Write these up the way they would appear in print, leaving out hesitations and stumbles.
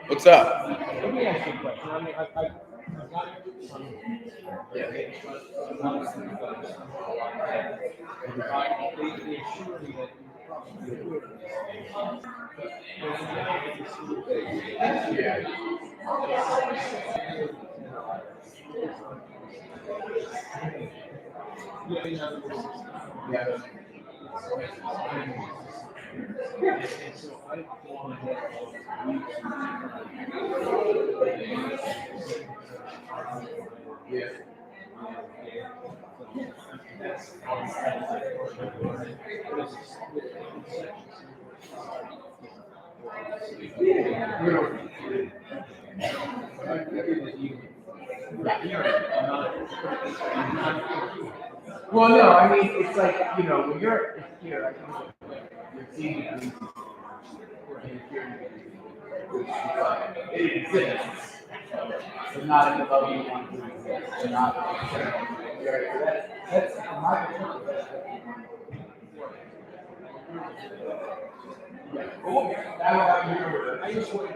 What's up? Let me ask you a question. I mean, I got they assure me that you probably would. Well, no, I mean, it's like, when you're here, I think you're seeing it exists, but not in the level you want to exist. And not, that's my perspective. I just want to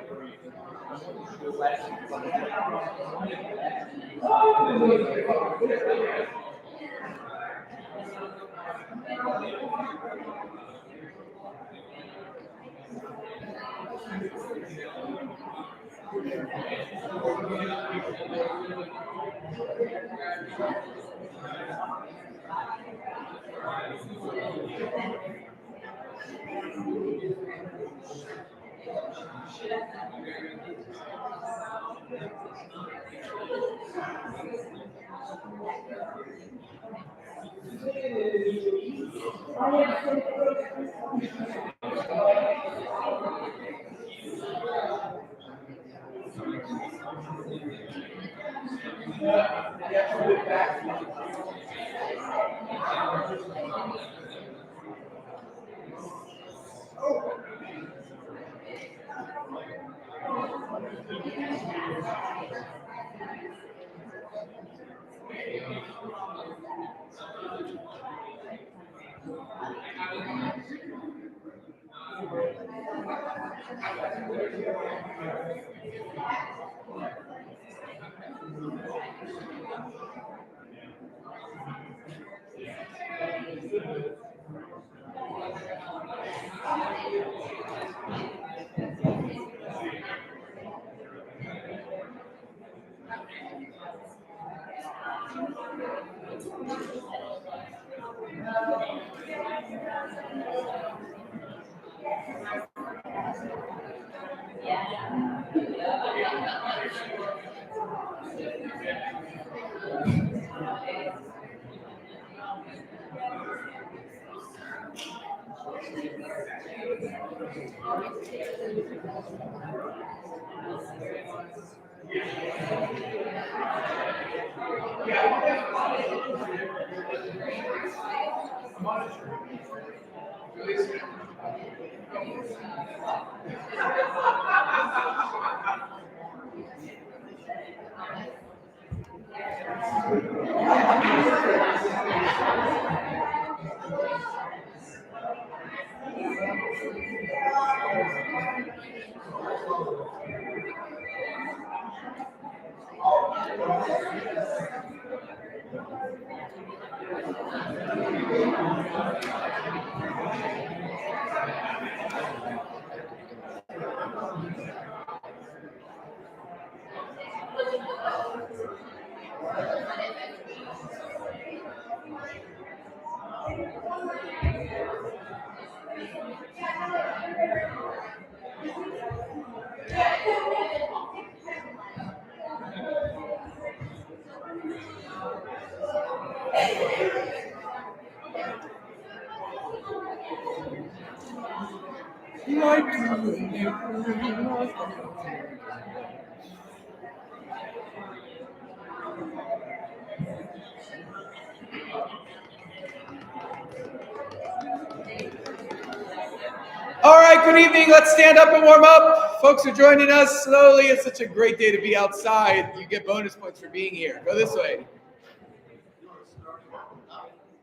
All right, good evening. Let's stand up and warm up. Folks are joining us slowly. It's such a great day to be outside. You get bonus points for being here. Go this way.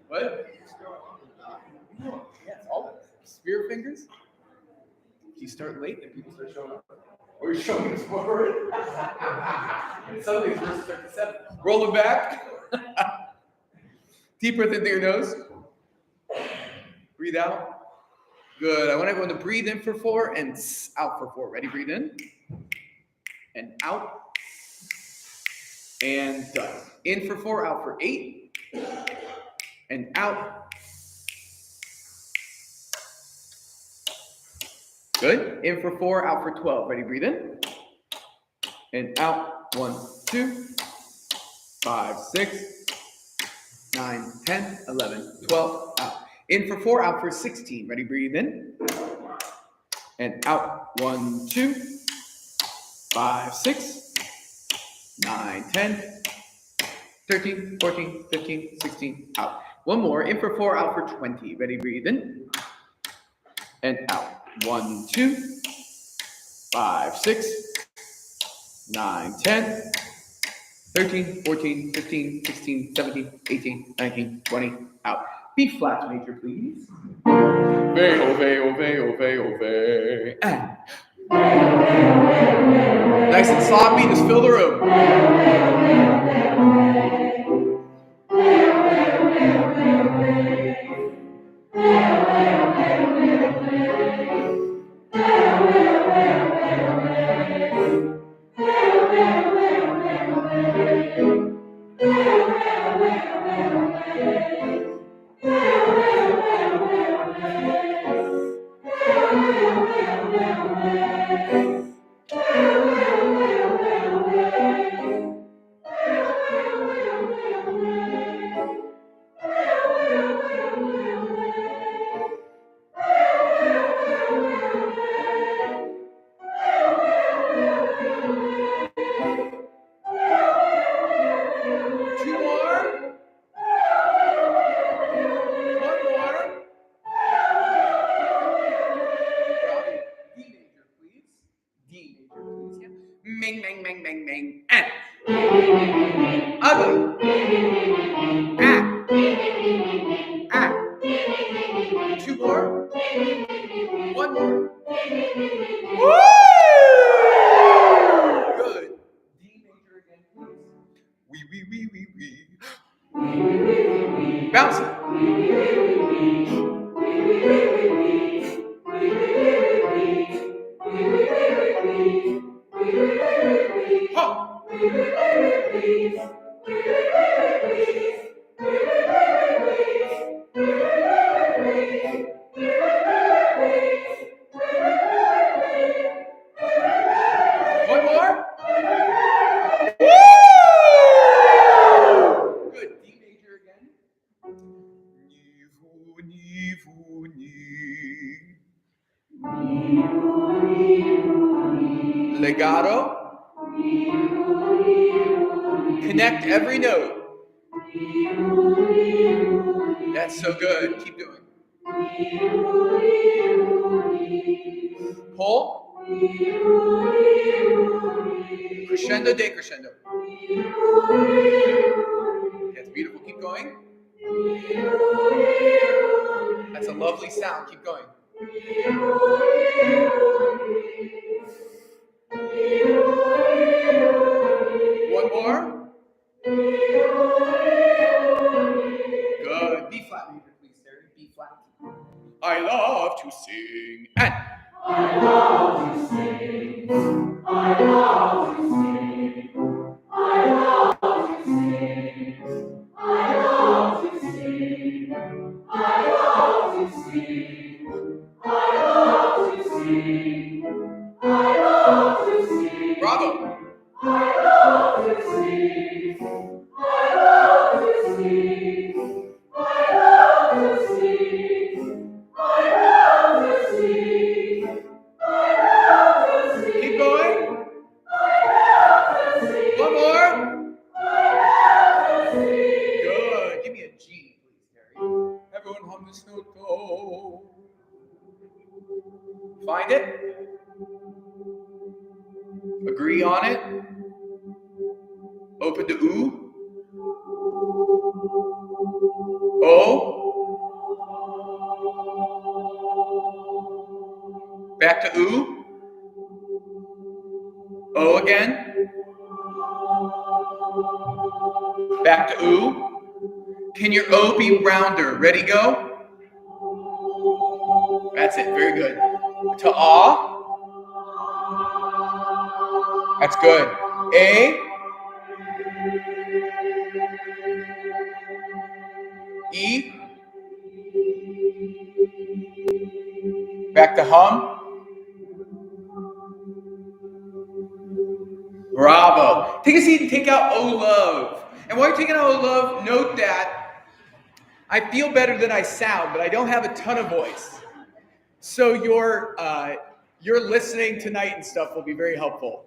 What? Yeah, all spear fingers. If you start late, then people start showing up. Or you're showing us forward. Something's verse 37. Roll them back. Deep breath in through your nose. Breathe out. Good. I want everyone to breathe in for 4 and out for 4. Ready? Breathe in. And out. And done. In for 4, out for 8. And out. Good. In for 4, out for 12. Ready? Breathe in. And out. 1, 2, 5, 6, 9, 10, 11, 12. Out. In for 4, out for 16. Ready? Breathe in. And out. 1, 2, 5, 6, 9, 10, 13, 14, 15, 16. Out. One more. In for 4, out for 20. Ready? Breathe in. And out. 1, 2, 5, 6, 9, 10, 13, 14, 15, 16, 17, 18, 19, 20. Out. B flat major, please. Obey, obey, obey, obey, obey. And. Nice and sloppy, just fill the room. Ming, ming, ming, ming, ming, and. Ugly. Ah. 2 more. 1 more. Woo! Good. D major again, please. Wee. Bounce it. Hop. One more. Woo! Good. D major again. Legato. Connect every note. That's so good. Keep doing. Pull. Crescendo, decrescendo. That's beautiful. Keep going. That's a lovely sound. Keep going. One more. Good. B flat major, please, Terry. B flat. I love to sing. And. I love to sing. I love to sing. I love to sing. I love to sing. I love to sing. I love to sing. I love to sing. Bravo. I love to sing. I love to sing. I love to sing. I love to sing. I love to sing. Keep going. I love to sing. One more. I love to sing. Good. Give me a G, please, Terry. Everyone hum this note. Go. Find it. Agree on it. Open to ooh. O. Back to ooh. O again. Back to oo. Can your O be rounder? Ready, go. That's it, very good. To ah. That's good. A. E. Back to hum. Bravo. Take a seat and take out O love. And while you're taking out O love, note that I feel better than I sound, but I don't have a ton of voice. So your listening tonight and stuff will be very helpful.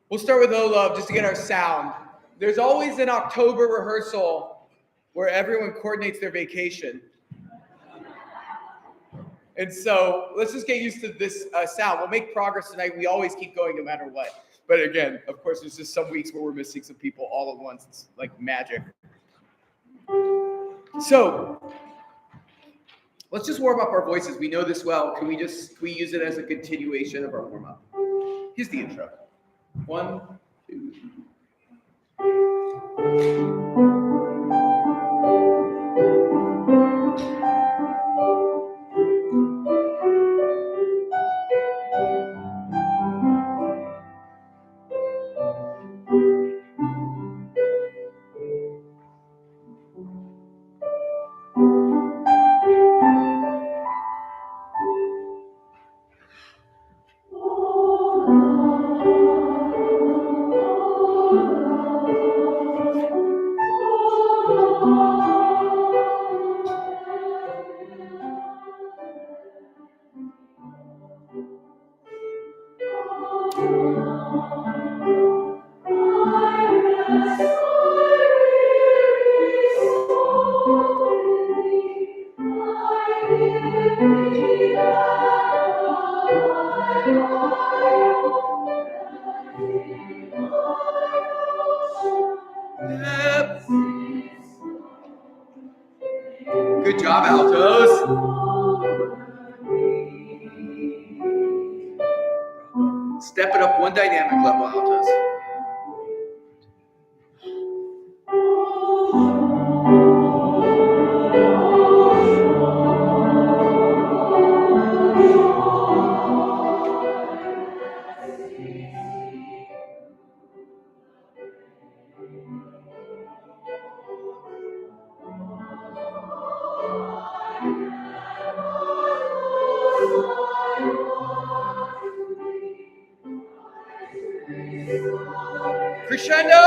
We'll start with O love just to get our sound. There's always an October rehearsal where everyone coordinates their vacation. And so let's just get used to this sound. We'll make progress tonight. We always keep going no matter what. But again, of course, there's just some weeks where we're missing some people all at once. It's like magic. So let's just warm up our voices. We know this well. Can we use it as a continuation of our warm up? Here's the intro. 1, 2. Good job, altos. Step it up one dynamic level, altos. Crescendo.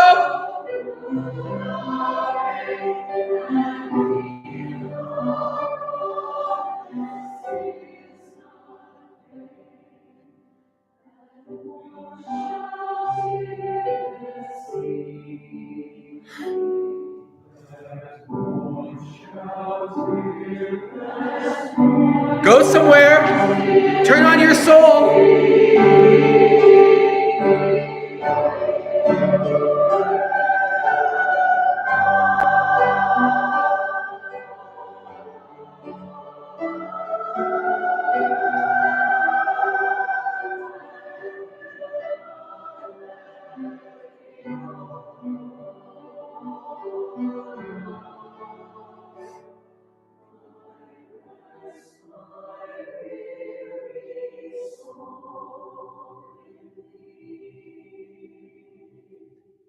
Go somewhere. Turn on your soul.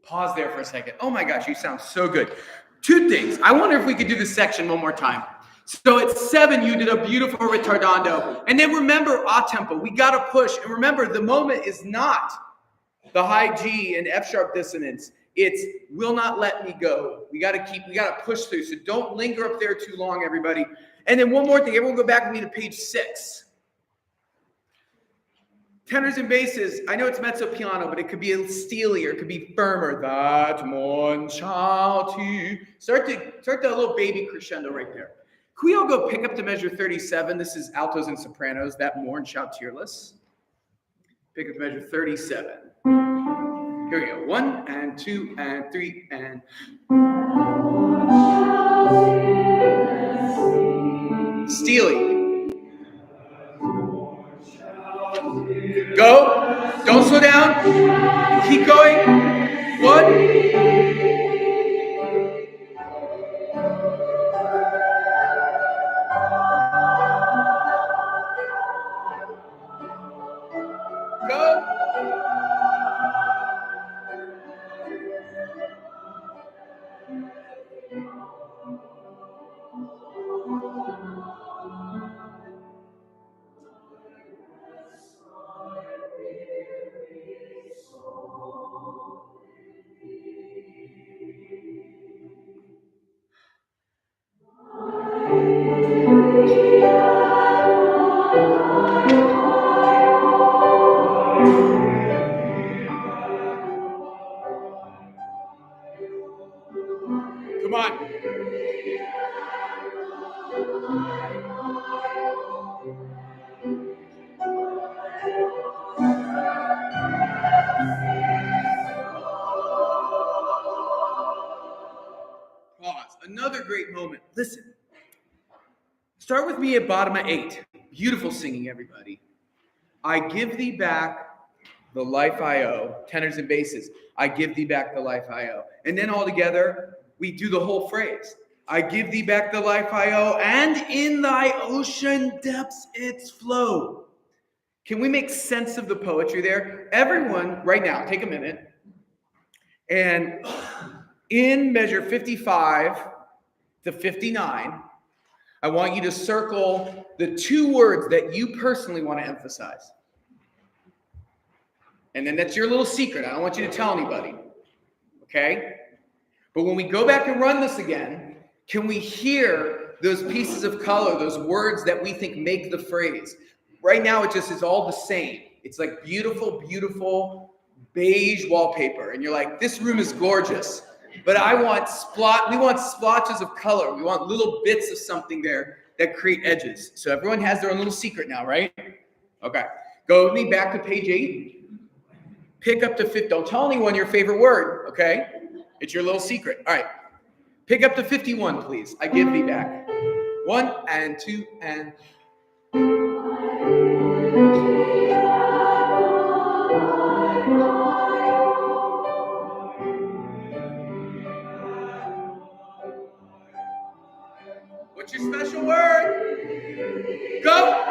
Pause there for a second. Oh my gosh, you sound so good. 2 things. I wonder if we could do this section one more time. So at 7, you did a beautiful ritardando. And then remember a tempo. We got to push. And remember, the moment is not the high G and F sharp dissonance. It's will not let me go. We got to push through. So don't linger up there too long, everybody. And then one more thing. Everyone go back with me to page 6. Tenors and basses, I know it's mezzo piano, but it could be a steelier, it could be firmer. That mon shouty. Start the little baby crescendo right there. Can we all go pick up to measure 37? This is altos and sopranos, that mourn shout tearless. Pick up to measure 37. Here we go. 1 and 2 and 3 and. Steely. Go. Don't slow down. Keep going. 1. Go. Come on. Pause. Another great moment. Listen. Start with me at bottom of 8. Beautiful singing, everybody. I give thee back the life I owe. Tenors and basses. I give thee back the life I owe. And then all together, we do the whole phrase. I give thee back the life I owe, and in thy ocean depths its flow. Can we make sense of the poetry there? Everyone, right now, take a minute. And in measure 55 to 59, I want you to circle the 2 words that you personally want to emphasize. And then that's your little secret. I don't want you to tell anybody. Okay? But when we go back and run this again, can we hear those pieces of color, those words that we think make the phrase? Right now, it just is all the same. It's like beautiful, beautiful beige wallpaper. And you're like, this room is gorgeous. But we want splotches of color. We want little bits of something there that create edges. So everyone has their own little secret now, right? Okay. Go with me back to page 8. Pick up to 50. Don't tell anyone your favorite word, okay? It's your little secret. All right. Pick up to 51, please. I give thee back. 1 and 2 and... What's your special word? Go!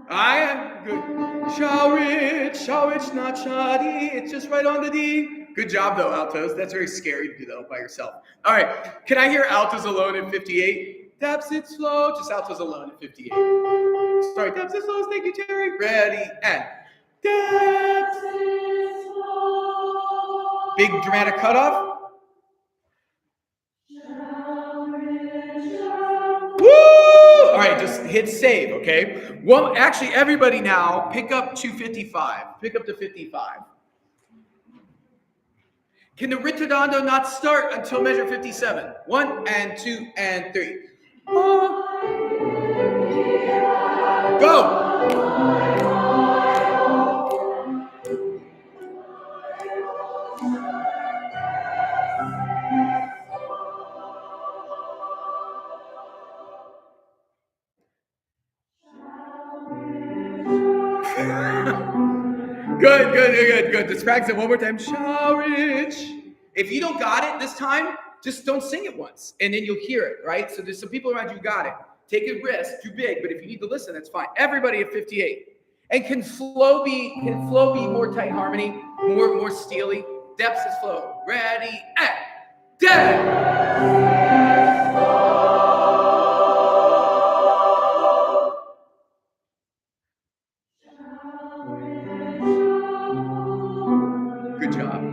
I am good. Shall rich, not shoddy. It's just right on the D. Good job, though, altos. That's very scary to do, though, by yourself. All right. Can I hear altos alone at 58? Taps it slow. Just altos alone at 58. Sorry, taps it slow. Thank you, Terry. Ready, and taps it slow. Big dramatic cutoff. Woo! All right, just hit save, okay? Well, actually, everybody now, pick up to 55. Pick up to 55. Can the ritornado not start until measure 57? 1 and 2 and 3. Go! Good. Let's practice it one more time. Shall rich. If you don't got it this time, just don't sing it once, and then you'll hear it, right? So there's some people around you who got it. Take a risk, too big, but if you need to listen, that's fine. Everybody at 58. And can flow be more tight harmony, more steely? Depths is flow. Ready, and down. Good job.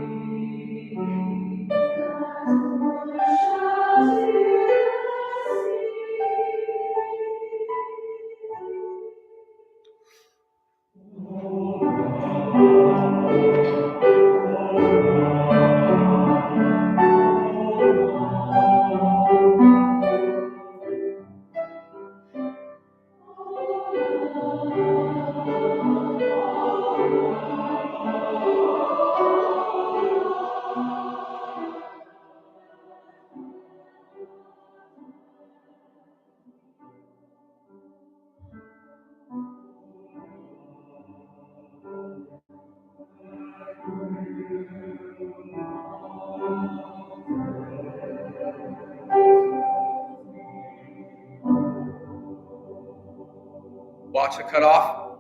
watch the cutoff?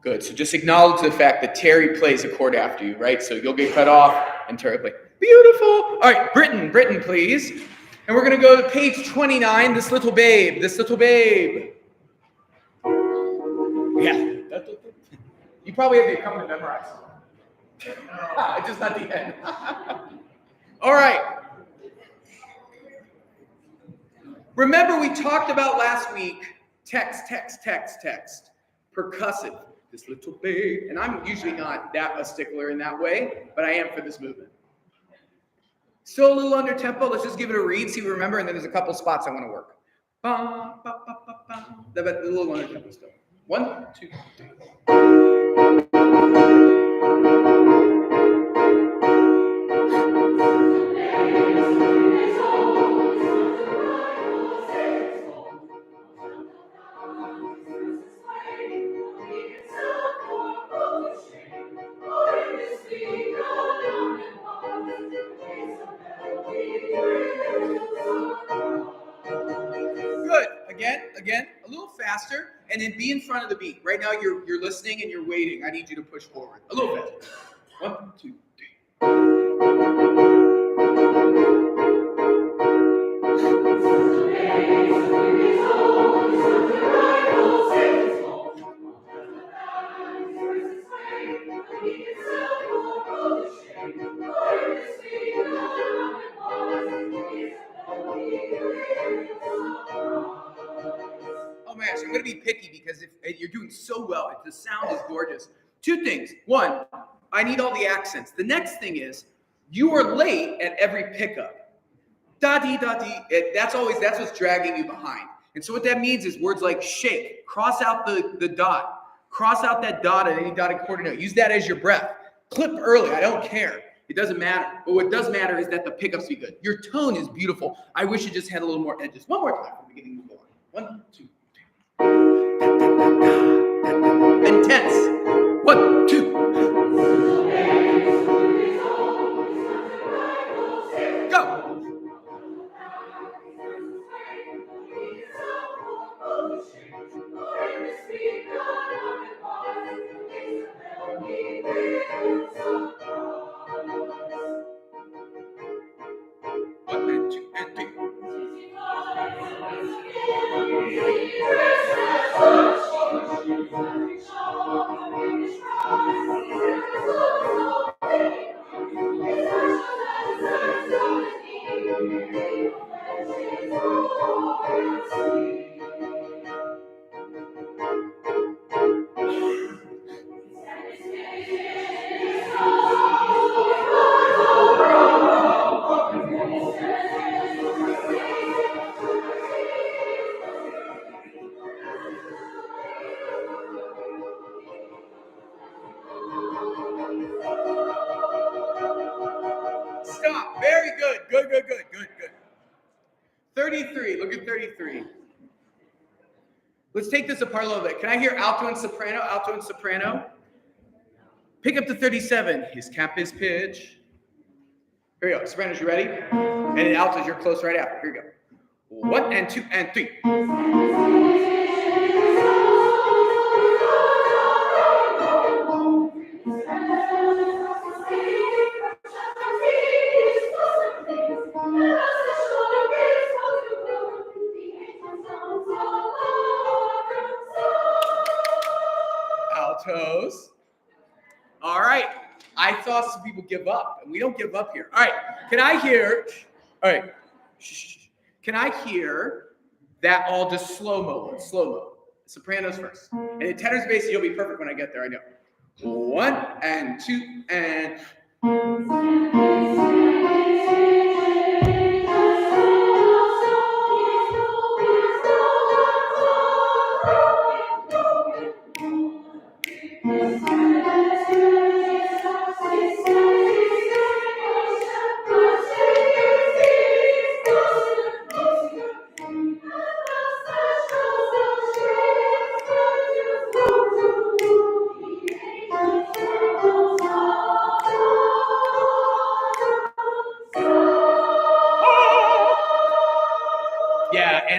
Good. So just acknowledge the fact that Terry plays a chord after you, right? So you'll get cut off and Terry will play. Beautiful. All right, Britton, please. And we're going to go to page 29, This Little Babe. Yeah. You probably have the accompaniment memorized. Just not the end. All right. Remember, we talked about last week, text. Percussive, this little babe. And I'm usually not that a stickler in that way, but I am for this movement. Still a little under tempo. Let's just give it a read, see what we remember, and then there's a couple spots I want to work. A little under tempo still. 1, 2, 3. Good. Again, a little faster, and then be in front of the beat. Right now, you're listening and you're waiting. I need you to push forward. A little faster. 1, 2, 3. Oh my gosh, I'm going to be picky because if you're doing so well, the sound is gorgeous. 2 things. 1, I need all the accents. The next thing is, you are late at every pickup. Da-dee, da-dee. That's what's dragging you behind. And so what that means is words like shake, cross out the dot. Cross out that dot at any dotted quarter note. Use that as your breath. Clip early, I don't care. It doesn't matter. But what does matter is that the pickups be good. Your tone is beautiful. I wish it just had a little more edges. One more time from the beginning to go on. 1, 2. Intense. 1, 2. Go. Stop. Very good. Good. 33. Look at 33. Let's take this apart a little bit. Can I hear alto and soprano? Pick up to 37. His cap is pitch. Here we go. Sopranos, you ready? And in altos, you're close right after. Here we go. 1 and 2 and 3. Altos. All right. I saw some people give up, and we don't give up here. All right. Can I hear? All right. Can I hear that all just slow-mo? Sopranos first. And in tenors bass, you'll be perfect when I get there, I know. 1 and 2 and...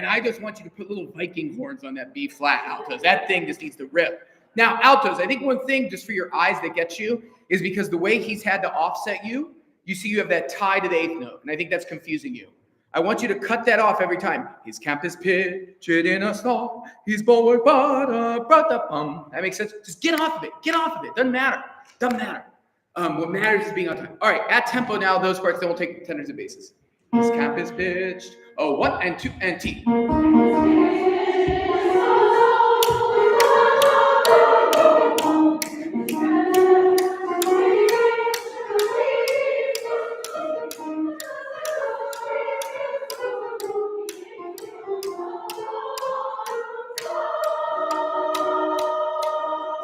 and I just want you to put little Viking horns on that B flat, altos. That thing just needs to rip. Now, altos, I think one thing just for your eyes that gets you is because the way he's had to offset you, you see you have that tie to the eighth note, and I think that's confusing you. I want you to cut that off every time. His camp is pictured in a song. He's bulwark, that makes sense? Just get off of it. Get off of it. Doesn't matter. Doesn't matter. What matters is being on time. All right, at tempo now, those parts, then we'll take tenors and basses. His camp is pitched. Oh, 1 and 2 and T.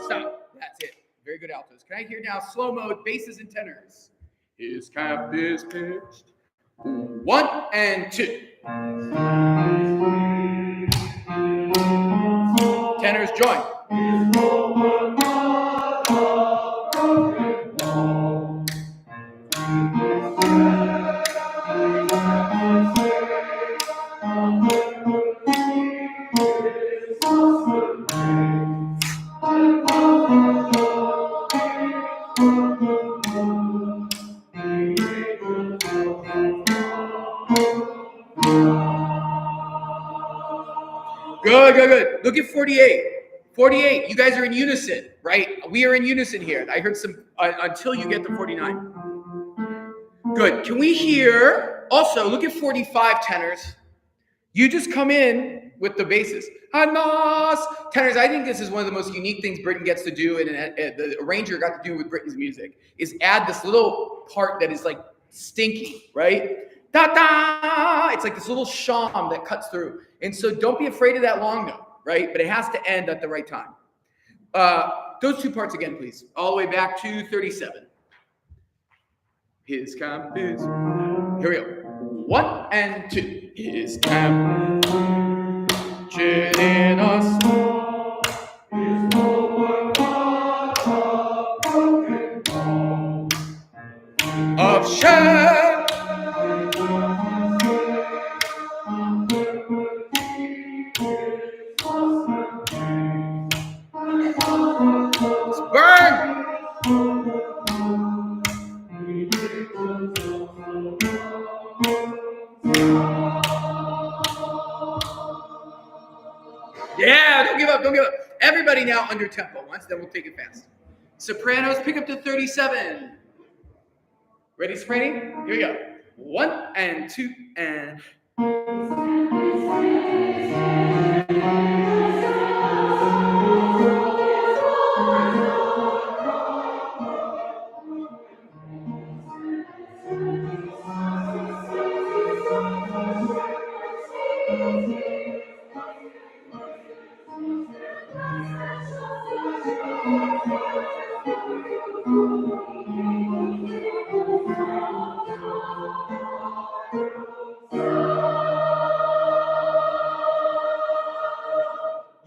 Stop. That's it. Very good altos. Can I hear now slow mode, basses and tenors? His camp is pitched. 1 and 2. Tenors join. Good, good, good. Look at 48. 48. You guys are in unison, right? We are in unison here. I heard some until you get to 49. Good. Can we hear also look at 45 tenors? You just come in with the basses. Hanas tenors. I think this is one of the most unique things Britain gets to do, and the arranger got to do with Britain's music is add this little part that is like stinky, right? Da da. It's like this little sham that cuts through, and so don't be afraid of that long note, right? But it has to end at the right time. Those two parts again, please. All the way back to 37. His camp is. Here we go. 1 and 2. His camp in us. Of shame. Let's burn. Yeah, don't give up, don't give up. Everybody now under tempo once, then we'll take it fast. Sopranos, pick up to 37. Ready, soprano? Here we go. 1 and 2 and.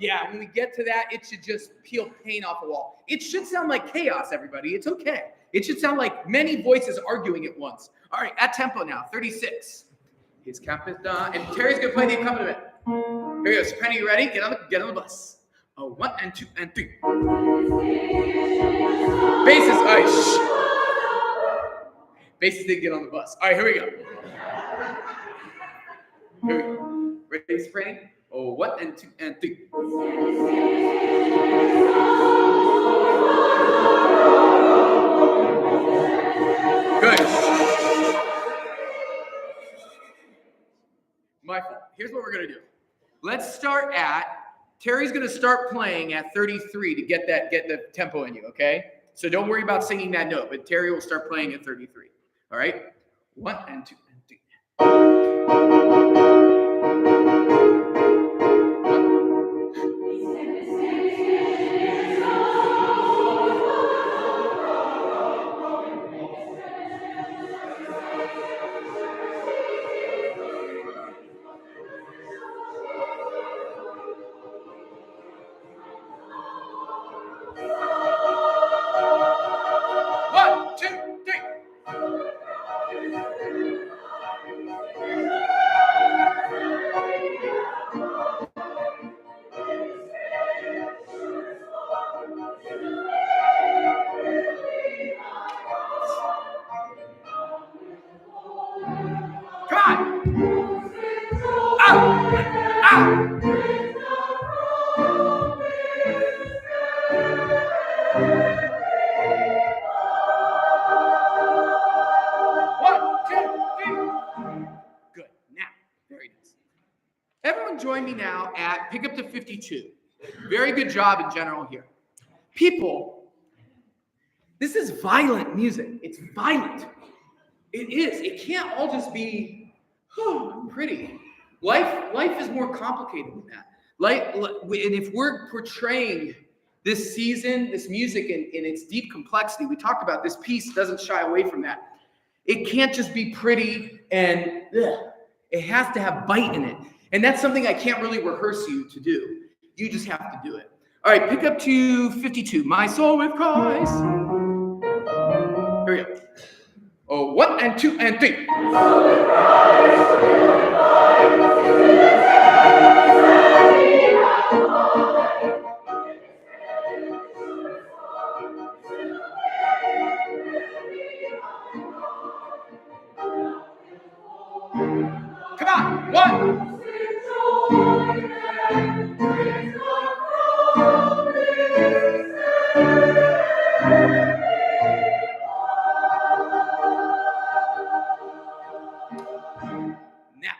Yeah, when we get to that, it should just peel paint off the wall. It should sound like chaos, everybody. It's okay. It should sound like many voices arguing at once. All right, at tempo now, 36. His cap is done, and Terry's gonna play the accompaniment. Here we go. Soprano, you ready? Get on the bus. 1 and 2 and 3. Basses, all right, shh. Basses didn't get on the bus. All right, here we go. Here we go. Ready, soprano? 1 and 2 and 3. Good. My fault. Here's what we're gonna do. Let's start at. Terry's gonna start playing at 33 to get the tempo in you. Okay. So don't worry about singing that note, but Terry will start playing at 33. All right. 1 and 2 and 3. me now at pick up to 52. Very good job in general here. People, this is violent music. It's violent. It is. It can't all just be, oh, pretty. Life is more complicated than that. And if we're portraying this season, this music in its deep complexity, we talked about this piece doesn't shy away from that. It can't just be pretty and it has to have bite in it. And that's something I can't really rehearse you to do. You just have to do it. All right, pick up to 52. My soul with Christ. Here we go. Oh, 1 and 2 and 3. Come on, 1. Now,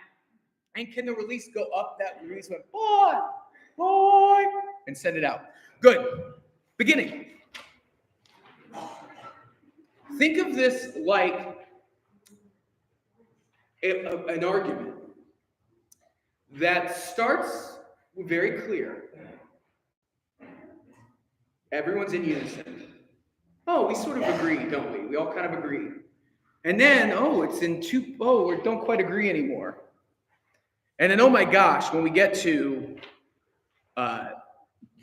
and can the release go up? That release went, boy, and send it out. Good. Beginning. Think of this like an argument that starts very clear. Everyone's in unison. Oh, we sort of agree, don't we? We all kind of agree. And then, it's in two, we don't quite agree anymore. And then, oh my gosh, when we get to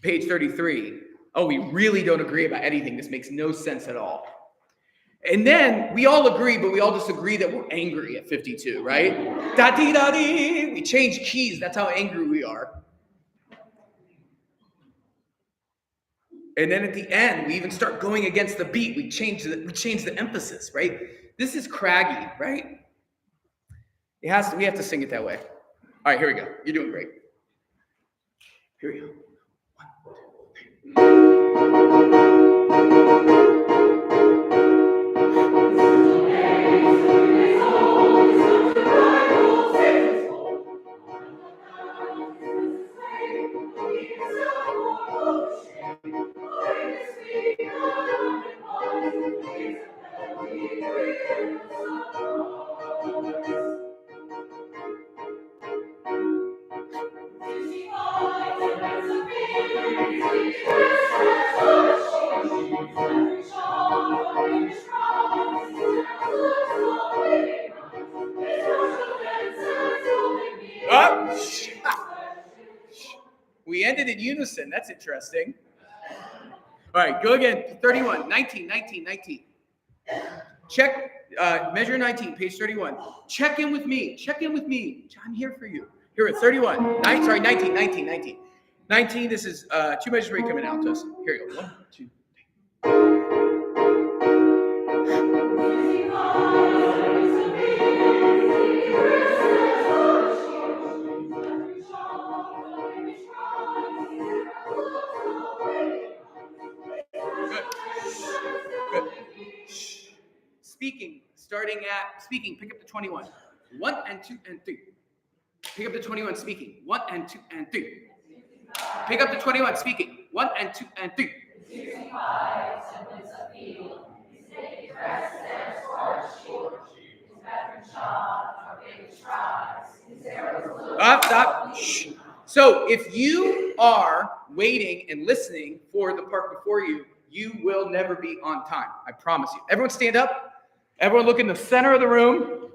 page 33, we really don't agree about anything. This makes no sense at all. And then we all agree, but we all disagree that we're angry at 52, right? Da-dee-da-dee. We change keys. That's how angry we are. And then at the end, we even start going against the beat. We change the emphasis, right? This is craggy, right? We have to sing it that way. All right, here we go. You're doing great. Here we go. 1, 2. We ended in unison. That's interesting. All right, go again. 31, 19. Check, measure 19, page 31. Check in with me. I'm here for you. Here at 31. 19. 19, this is 2 measures where you're coming out to us. Here you go. 1, 2, 3. Good. Speaking, pick up to 21. 1 and 2 and 3. Pick up to 21, speaking. 1 and 2 and 3. Pick up to 21, speaking. 1 and 2 and 3. Stop. Shh. So if you are waiting and listening for the part before you, you will never be on time. I promise you. Everyone stand up. Everyone look in the center of the room.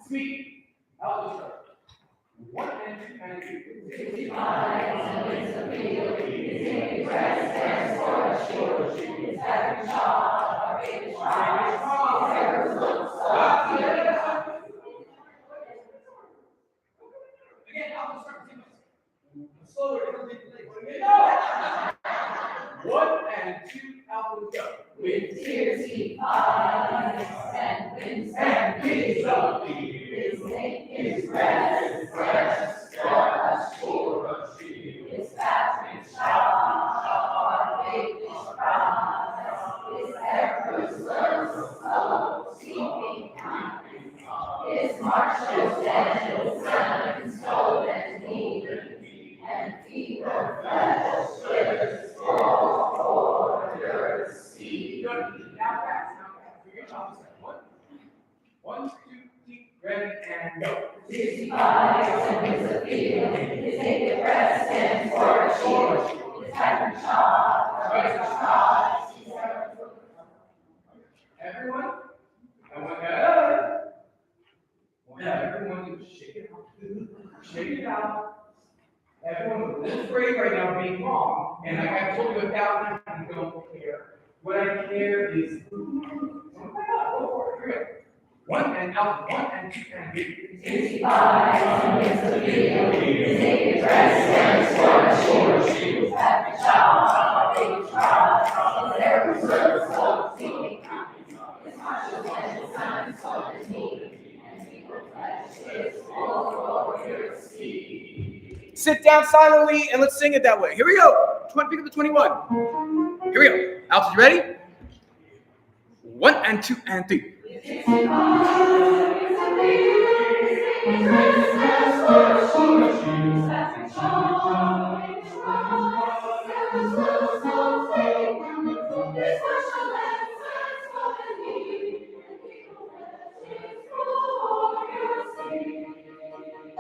Speak. I'll start. 1 and 2 and 3. Again, I'll start. Slower. 1 and 2, Alpha, go. With tears he finds, and wins and peace of His name is rest, for us sure of shield. His battering shot, our faith is proud. His efforts slow, keeping time. His march is dead. 65 seconds of feel. You take a breath and for a shield. You tap your jaw, raise your jaw. Everyone, I want everyone to shake it out. Shake it out. Everyone, this is great right now being wrong. And like I told you without that, you don't care. What I care is go for it. Here we go. One and out, one and two and three. 65 seconds of feel. You take a breath and for a shield. You tap your jaw, raise your jaw. Every word so deep. Sit down silently and let's sing it that way. Here we go. Pick up the 21. Here we go. Alfred, you ready? 1 and 2 and 3.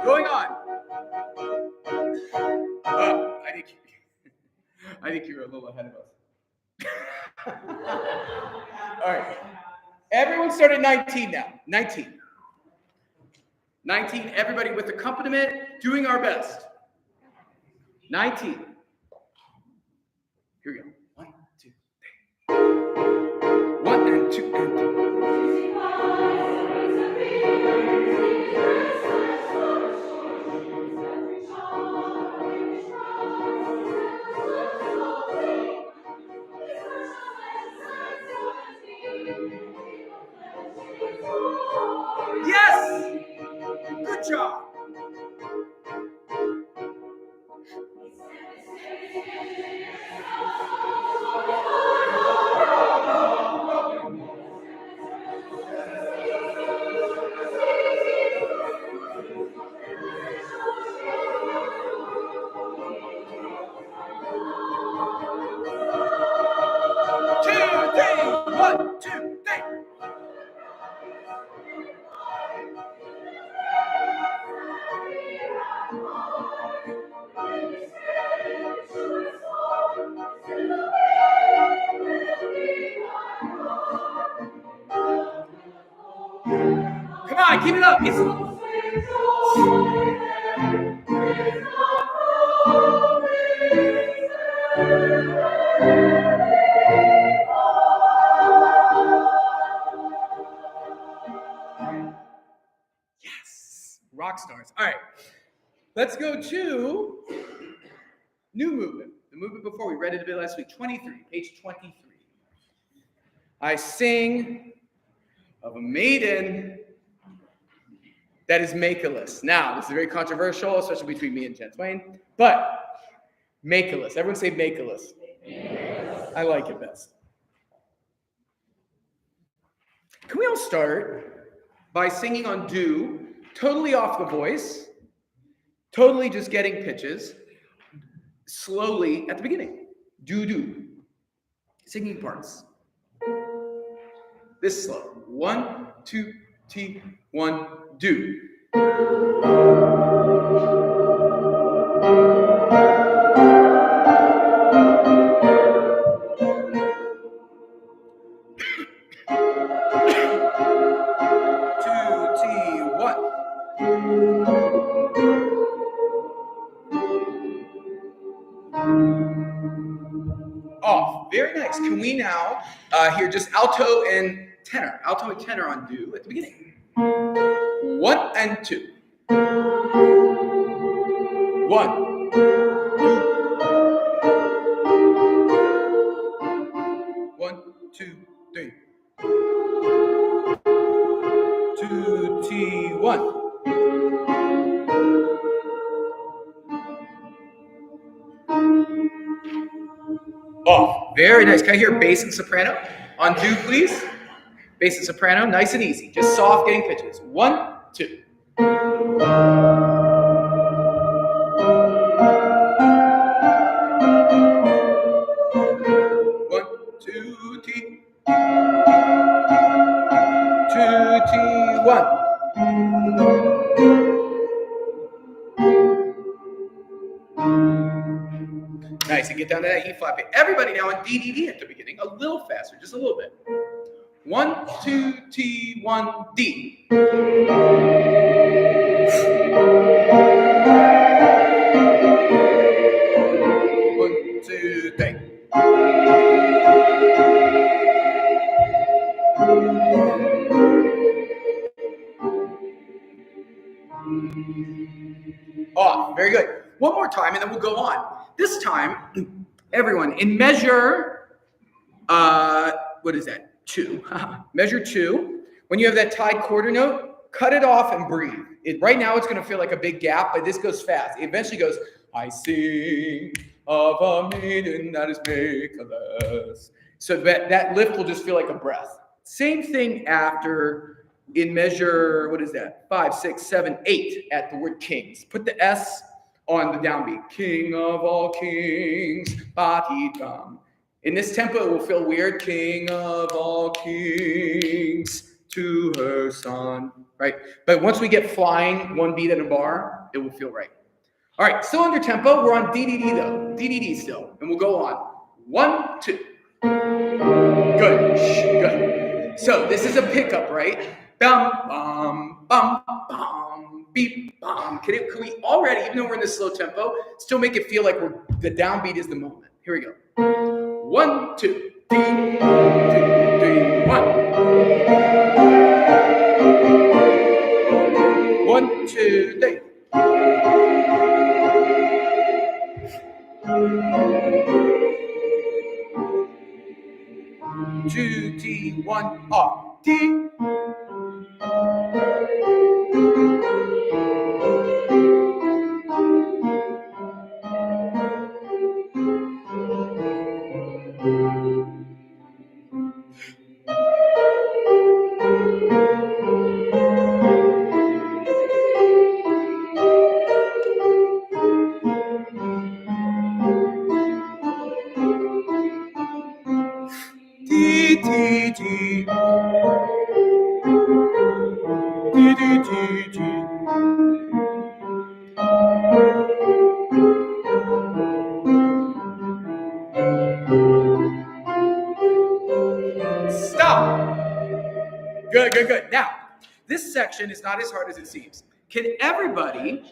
Going on. I think you're a little ahead of us. All right. Everyone start at 19 now. 19. 19, everybody with accompaniment, doing our best. 19. Here we go. 1, 2, 3. 1 and 2 and 3. Yes! Good job. Come on, keep it up. Yes, rock stars. All right, let's go to new movement. The movement before we read it a bit last week. 23, page 23. I sing of a maiden that is makeless. Now, this is very controversial, especially between me and Jen Swain, but makeless. Everyone say makeless. I like it best. Can we all start by singing on do, totally off the voice, totally just getting pitches, slowly at the beginning. Do. Singing parts. This slow. 1, 2, T, 1, do. Off. Very nice. Can we now hear just alto and tenor? Alto and tenor on do at the beginning. 1 and 2. 1, 2. 1, 2, 3. 2, T, 1. Off. Very nice. Can I hear bass and soprano on do, please? Bass and soprano, nice and easy. Just soft getting pitches. 1, 2. 1, 2, T. 2, T, 1. Nice, and get down to that E flat. Everybody now in DDD at the beginning, a little faster, just a little bit. 1, 2, T, 1, D. 1, 2, 3. Off, very good. One more time, and then we'll go on. This time, everyone, in measure, what is that? 2. Measure 2. When you have that tied quarter note, cut it off and breathe. Right now, it's going to feel like a big gap, but this goes fast. It eventually goes, I sing of a maiden that is makeless. So that lift will just feel like a breath. Same thing after in measure, what is that? 5, 6, 7, 8 at the word kings. Put the S on the downbeat. King of all kings, ba-ti-dum. In this tempo, it will feel weird. King of all kings to her son, right? But once we get flying one beat in a bar, it will feel right. All right, still under tempo. We're on DDD though. DDD still, and we'll go on. 1, 2. Good, good. So this is a pickup, right? Bum, bum, bum, bum, beep, bum. Can we already, even though we're in this slow tempo, still make it feel like the downbeat is the moment? Here we go. 1, 2, 3, 1, 2, 3, 1. 1, 2, 3. 2, T, 1, off. T. T, T. T, T, T, T. Stop. Good, good, good. Now, this section is not as hard as it seems. Can everybody,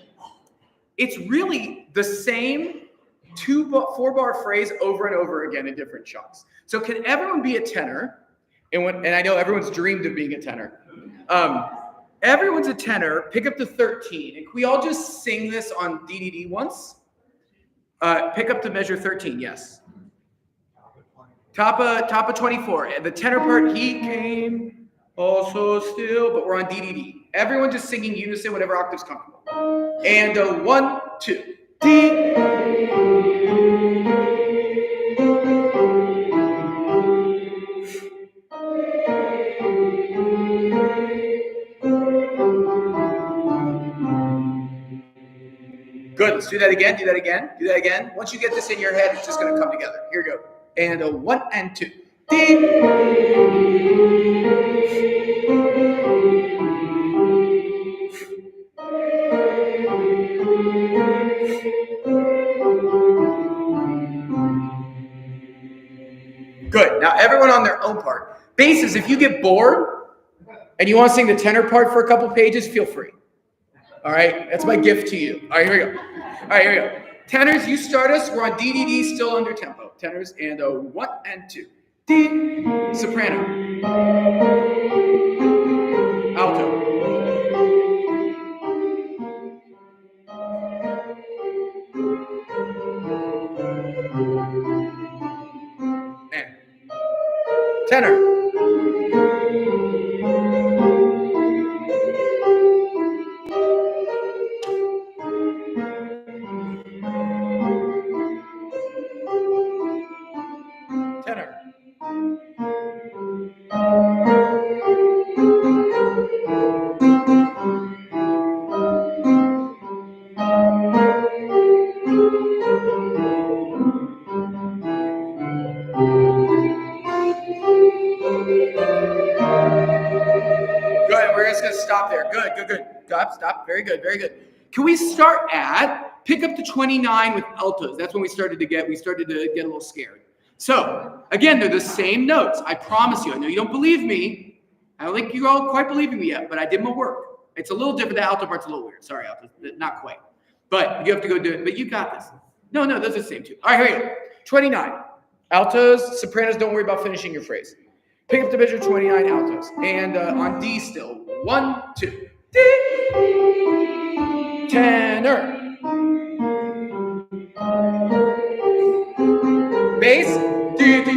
it's really the same 4-bar phrase over and over again in different chunks. So can everyone be a tenor? And I know everyone's dreamed of being a tenor. Everyone's a tenor. Pick up to 13. And can we all just sing this on DDD once? Pick up to measure 13, yes. Top of 24. And the tenor part, he came also still, but we're on DDD. Everyone just singing unison, whatever octave's comfortable. And 1, 2, D. Good. Let's do that again. Do that again. Do that again. Once you get this in your head, it's just going to come together. Here we go. And 1 and 2. D. Good. Now everyone on their own part. Basses, if you get bored and you want to sing the tenor part for a couple pages, feel free. All right, that's my gift to you. All right, here we go. All right, here we go. Tenors, you start us. We're on DDD, still under tempo. Tenors, and 1 and 2. D, soprano, alto, and tenor. Tenor. Good, we're just going to stop there. Good, good, good. Stop, stop. Very good, very good. Can we start at Pick up to 29 with altos. That's when we started to get a little scared. So again, they're the same notes. I promise you. I know you don't believe me. I don't think you're all quite believing me yet, but I did my work. It's a little different. The alto part's a little weird. Sorry, alto, not quite. But you have to go do it. But you got this. No, those are the same two. All right, here we go. 29. Altos, sopranos, don't worry about finishing your phrase. Pick up the measure 29 altos. And on D still. 1, 2. D. Tenor. Bass. D, D. D.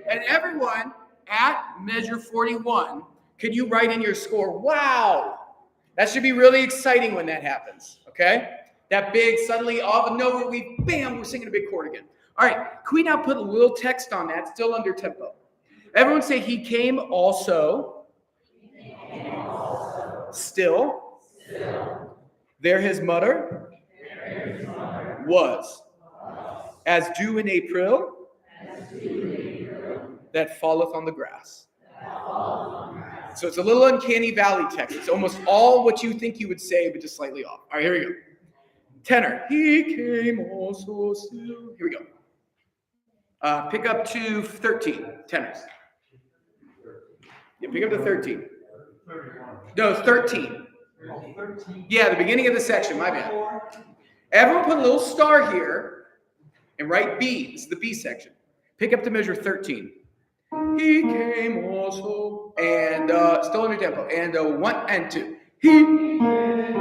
And everyone at measure 41, can you write in your score, wow? That should be really exciting when that happens, okay? That big, suddenly, out of nowhere, we're singing a big chord again. All right, can we now put a little text on that, still under tempo? Everyone say, he came also. Still. There his mother. Was. As dew in April. That falleth on the grass. So it's a little uncanny valley text. It's almost all what you think you would say, but just slightly off. All right, here we go. Tenor. He came also still. Here we go. Pick up to 13. Tenors. Yeah, pick up to 13. No, 13. Yeah, the beginning of the section. My bad. Everyone put a little star here and write B. This is the B section. Pick up to measure 13. He came also, and still under tempo, and 1 and 2. He came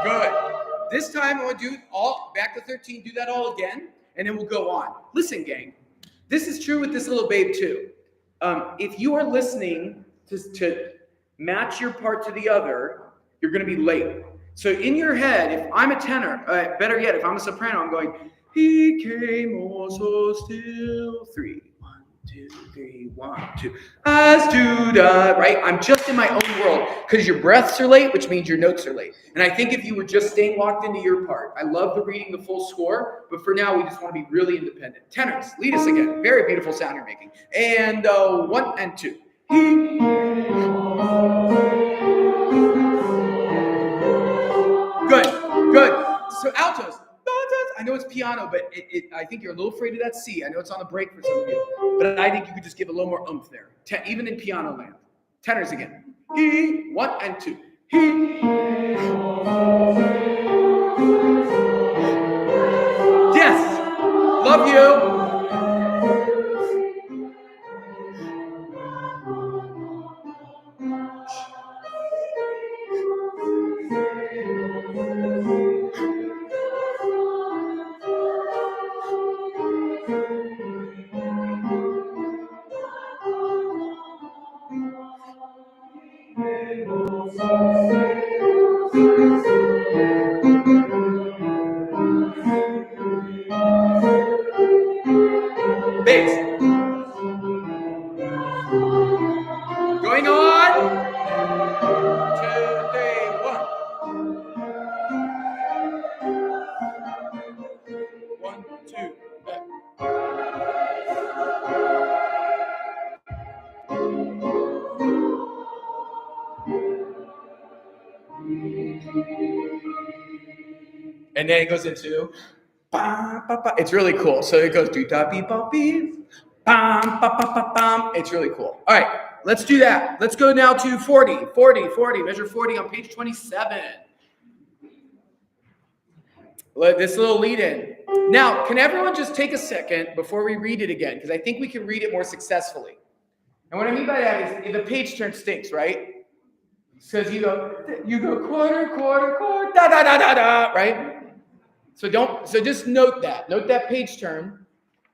Good. This time I want to do all back to 13, do that all again, and then we'll go on. Listen, gang, this is true with this little babe too. If you are listening to match your part to the other, you're going to be late. So in your head, if I'm a tenor, better yet, if I'm a soprano, I'm going, he came also still. 3, 1, 2, 3, 1, 2. As to da, right? I'm just in my own world because your breaths are late, which means your notes are late. And I think if you were just staying locked into your part, I love reading the full score, but for now we just want to be really independent. Tenors, lead us again. Very beautiful sound you're making. And 1 and 2. He. Good. So altos. I know it's piano, but I think you're a little afraid of that C. I know it's on the break for some of you, but I think you could just give a little more oomph there. Even in piano land. Tenors again. He, 1 and 2. He. Yes. Love you. Bass. Going on. 2, 3, 1. 1, 2. Back. And then it goes into ba, ba, ba. It's really cool. So it goes do da beep ba beep, bam ba ba ba bam. It's really cool. All right, let's do that. Let's go now to 40, measure 40 on page 27. This little lead in. Now, can everyone just take a second before we read it again? Because I think we can read it more successfully. And what I mean by that is the page turn stinks, right? Because you go quarter, quarter, quarter, da da da da da, right? So just note that page turn,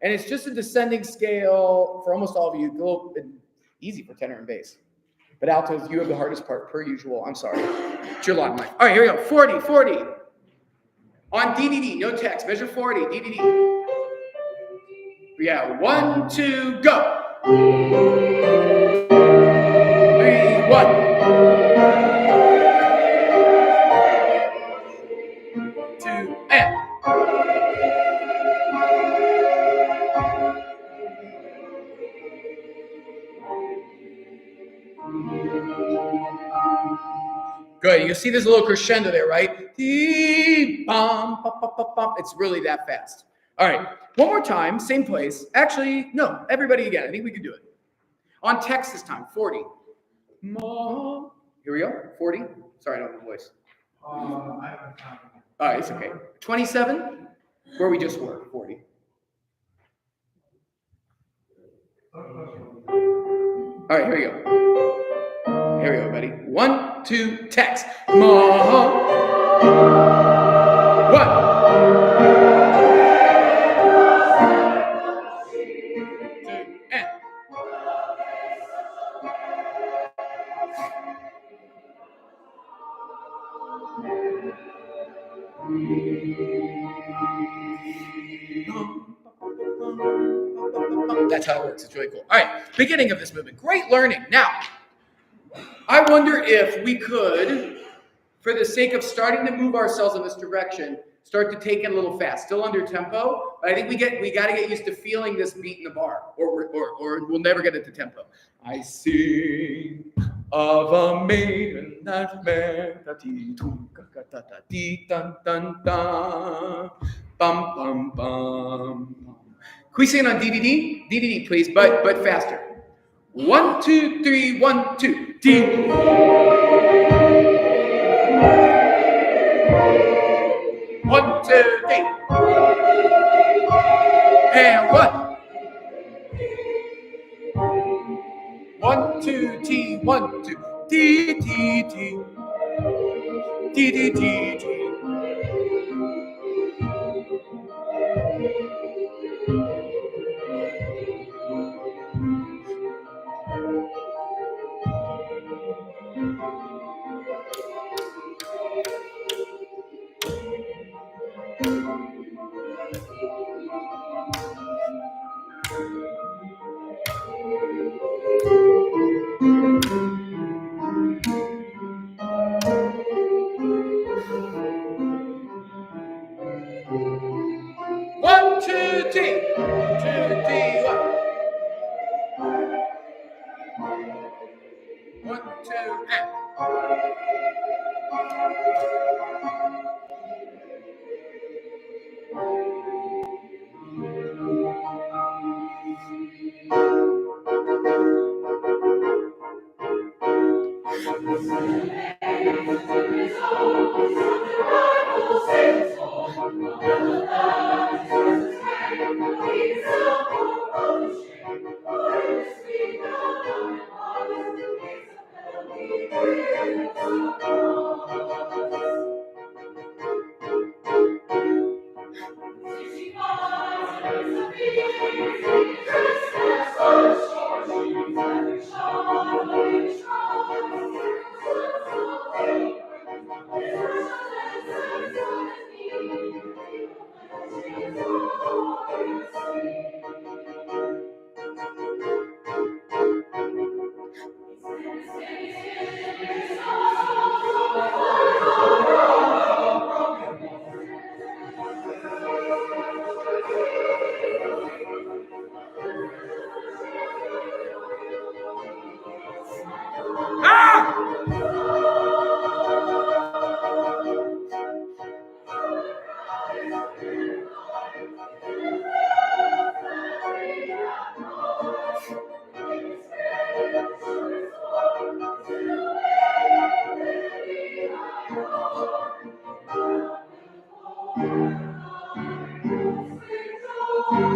and it's just a descending scale for almost all of you. A little bit easy for tenor and bass, but altos, you have the hardest part per usual. I'm sorry, it's your lot in life. All right, here we go. 40, 40 on DDD, no text. Measure 40, DDD. Yeah, 1, 2, go. 3, 1. 2, and. Good. You can see there's a little crescendo there, right? Dee, bum, bum, bum, bum, bum. It's really that fast. All right. One more time, same place. Actually, no. Everybody again. I think we can do it. On text this time. 40. Here we go. 40. Sorry, I don't have a voice. All right, it's okay. 27. Where we just were. 40. All right, here we go. Here we go, buddy. 1, 2, text. 1. 2, and. That's how it works. It's really cool. All right, beginning of this movement. Great learning. Now, I wonder if we could, for the sake of starting to move ourselves in this direction, start to take it a little fast. Still under tempo, but I think we got to get used to feeling this beat in the bar, or we'll never get it to tempo. I sing of a maiden that met a dee dun dun dun, bum bum bum. Can we sing it on DDD? DDD, please, but faster. 1, 2, 3, 1, 2, D. 1, 2, 3. And 1. 1, 2, T, 1, 2. D, D, D. D, D, D, D. One, two, three. 2, 3, 1. 1, 2, and. Great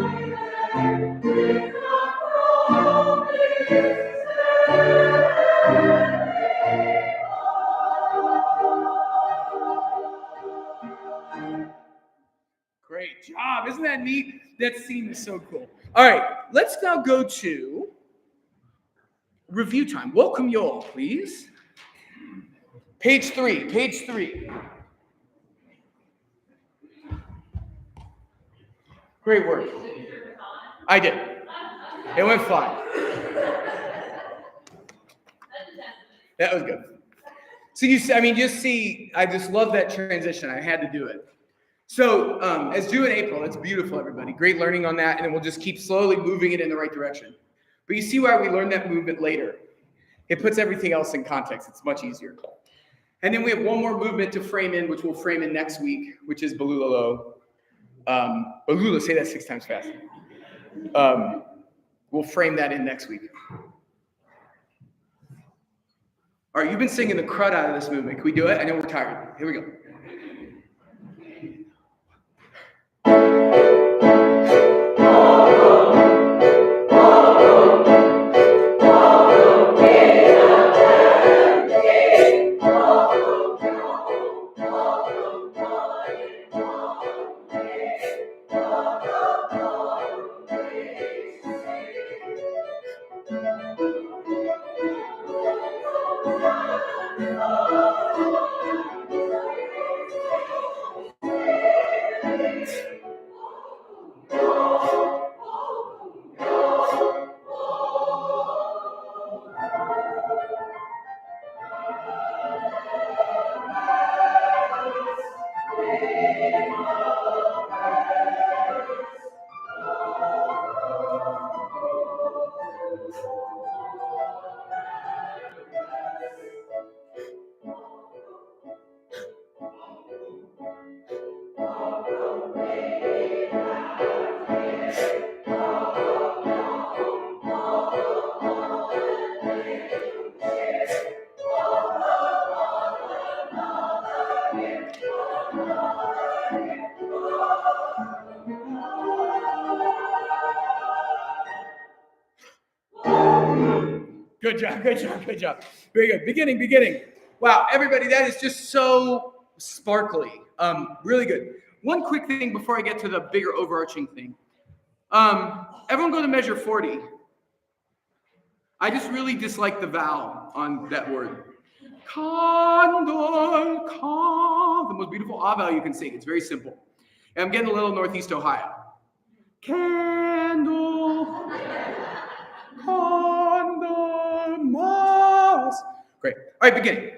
job. Isn't that neat? That scene is so cool. All right, let's now go to review time. Welcome you all, please. Page 3, page 3. Great work. I did. It went fine. That was good. So just see, I just love that transition. I had to do it. So as due in April, that's beautiful, everybody. Great learning on that, and then we'll just keep slowly moving it in the right direction. But you see why we learned that movement later. It puts everything else in context. It's much easier. And then we have one more movement to frame in, which we'll frame in next week, which is Balulalo. Balula, say that 6 times fast. We'll frame that in next week. All right, you've been singing the crud out of this movement. Can we do it? I know we're tired. Here we go. Good job, good job, good job. Very good. Beginning. Wow, everybody, that is just so sparkly. Really good. One quick thing before I get to the bigger overarching thing. Everyone go to measure 40. I just really dislike the vowel on that word. Condor, the most beautiful ah vowel you can sing. It's very simple. And I'm getting a little Northeast Ohio. Candle, condor, moss. Great. All right, beginning.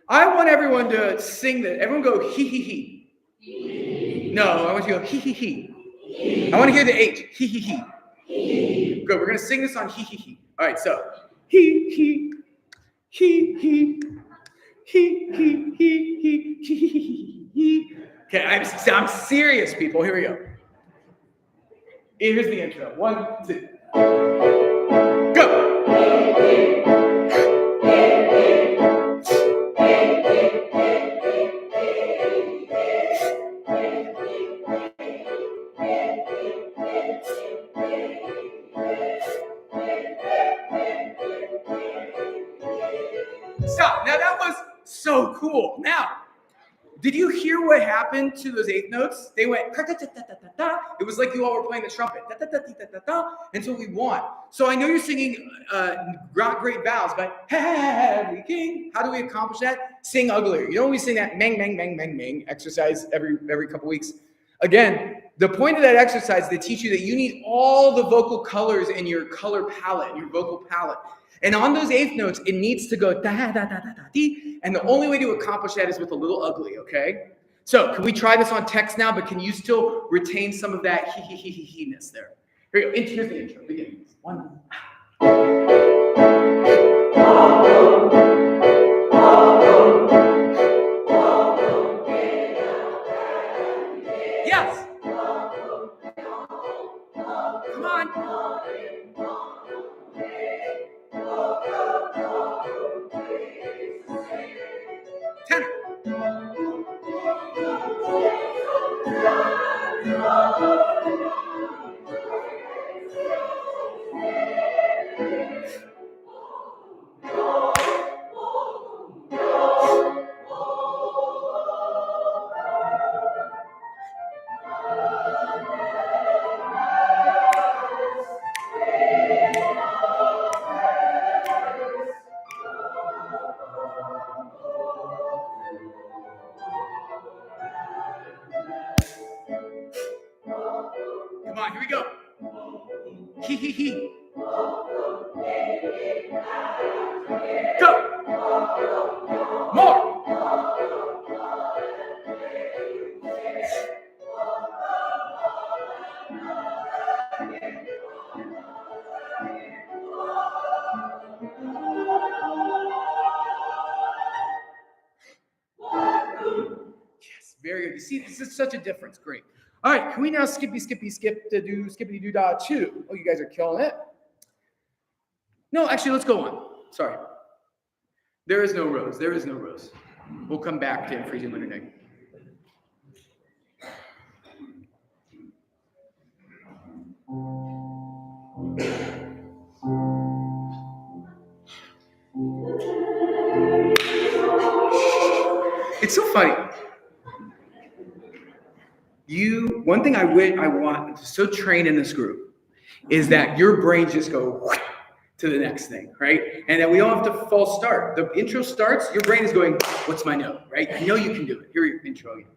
I want everyone to sing that. Everyone go hee hee hee. No, I want you to go hee hee hee. I want to hear the H. Hee hee hee. Good. We're going to sing this on hee hee hee. All right, so hee hee. Hee hee. Hee hee hee hee hee hee hee. Okay, I'm serious, people. Here we go. Here's the intro. 1, 2. Go. Stop. Now that was so cool. Now, did you hear what happened to those 8th notes? They went, it was like you all were playing the trumpet. Until we won. So I know you're singing great vowels, but heavy king. How do we accomplish that? Sing uglier. You know when we sing that mang, mang, mang, mang, mang exercise every couple weeks? Again, the point of that exercise is to teach you that you need all the vocal colors in your color palette, your vocal palette. And on those 8th notes, it needs to go da da da da da dee. And the only way to accomplish that is with a little ugly, okay? So can we try this on text now, but can you still retain some of that he-ness there? Here we go. Here's the intro. Begin. 1. Yes. Come on. Tenor. Come on, here we go. He. Go. More. Yes, very good. You see, this is such a difference. Great. All right, can we now skip to do skippity doo dah 2? Oh, you guys are killing it. No, actually, let's go on. Sorry. There is no rose. There is no rose. We'll come back to freezing winter night. It's so funny. One thing I want to so train in this group is that your brains just go to the next thing, right? And that we all have to false start. The intro starts, your brain is going, what's my note, right? I know you can do it. Here your intro again.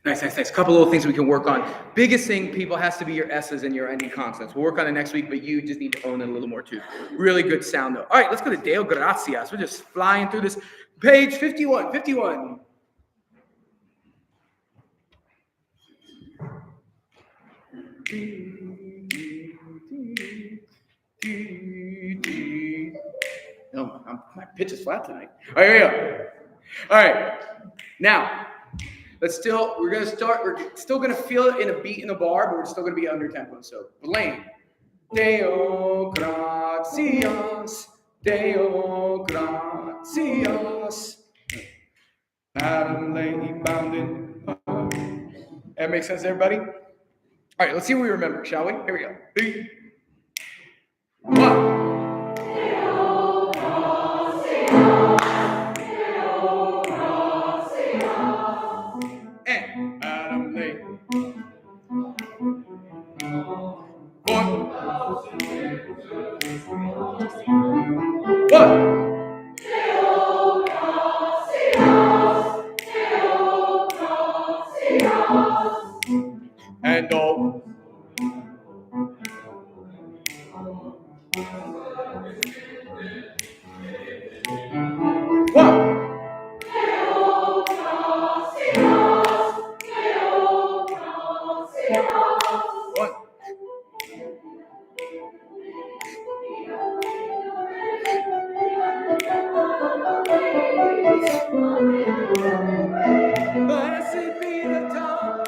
Nice. Couple little things we can work on. Biggest thing, people, has to be your S's and your ending consonants. We'll work on it next week, but you just need to own it a little more too. Really good sound though. All right, let's go to Deo Gracias. We're just flying through this. Page 51. No, my pitch is flat tonight. All right, here we go. All right, now we're still gonna feel it in a beat in a bar, but we're still gonna be under tempo. So Blaine, Deo gracias, Deo gracias. Adam lay bound in. That makes sense, everybody? All right, let's see what we remember, shall we? Here we go. 3, 1. And Adam lay. 1. 1. And all. One. One. Blessed be the dawn.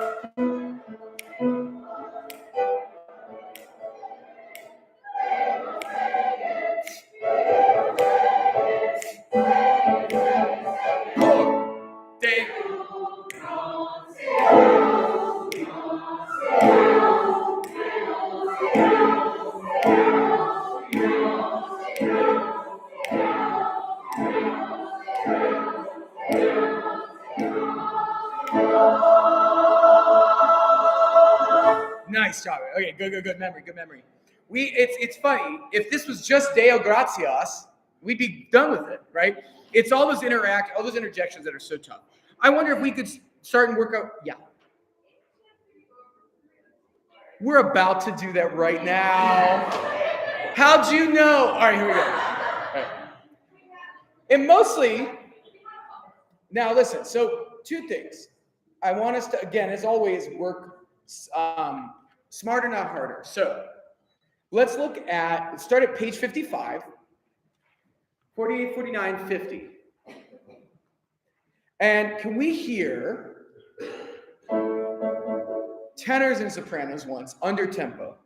Day. Nice job. Okay, good memory, good memory. It's funny. If this was just Deo Gratias, we'd be done with it, right? It's all those interjections that are so tough. I wonder if we could start and work out. Yeah. We're about to do that right now. How'd you know? All right, here we go. All right. And mostly, now listen, so two things. I want us to, again, as always, work smarter, not harder. So let's start at page 55, 48, 49, 50. And can we hear tenors and sopranos once, under tempo?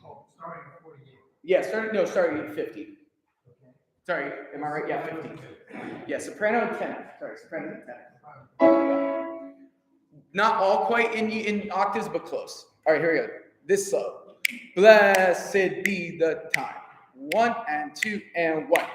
Oh, starting at 48. Yeah, starting at 50. Sorry, am I right? Yeah, 50. Yeah, soprano and tenor. Sorry, soprano and tenor. Not all quite in octaves, but close. All right, here we go. This slow. Blessed be the time. 1 and 2 and 1.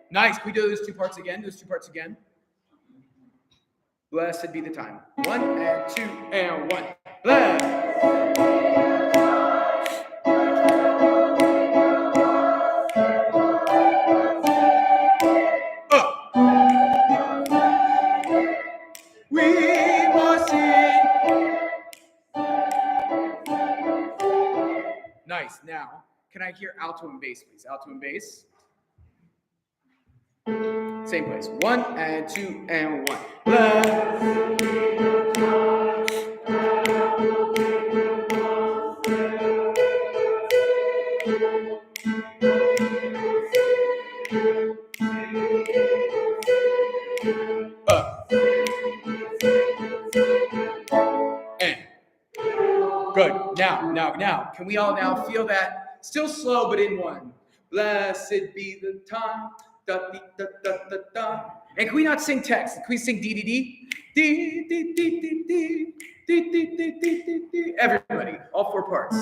Nice. Can we do those two parts again? Blessed be the time. 1 and 2 and 1. Blessed. We must sing. Nice. Now, can I hear alto and bass, please? Alto and bass. Same place. 1 and 2 and 1. Blessed be the time. And good. Now, can we all now feel that? Still slow, but in one. Blessed be the time. Da, dee, da, da, da, da. And can we not sing text? Can we sing dee? Dee, dee, dee, dee, dee. Dee, dee, dee, dee, dee, dee. Everybody, all 4 parts.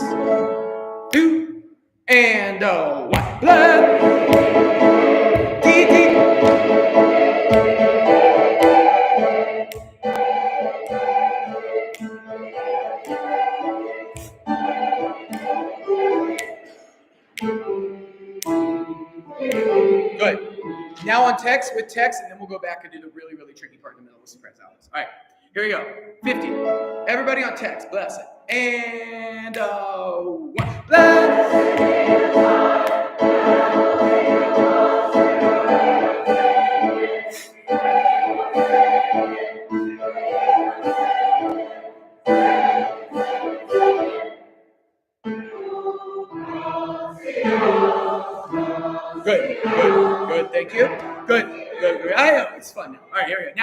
2 and 1. Blessed. Dee, dee. Good. Now on text, and then we'll go back and do the really, really tricky part in the middle with sopranos. All right, here we go. 50. Everybody on text, bless it. And 1. Bless. Good. Thank you. Good. I know it's fun now. All right, here we go.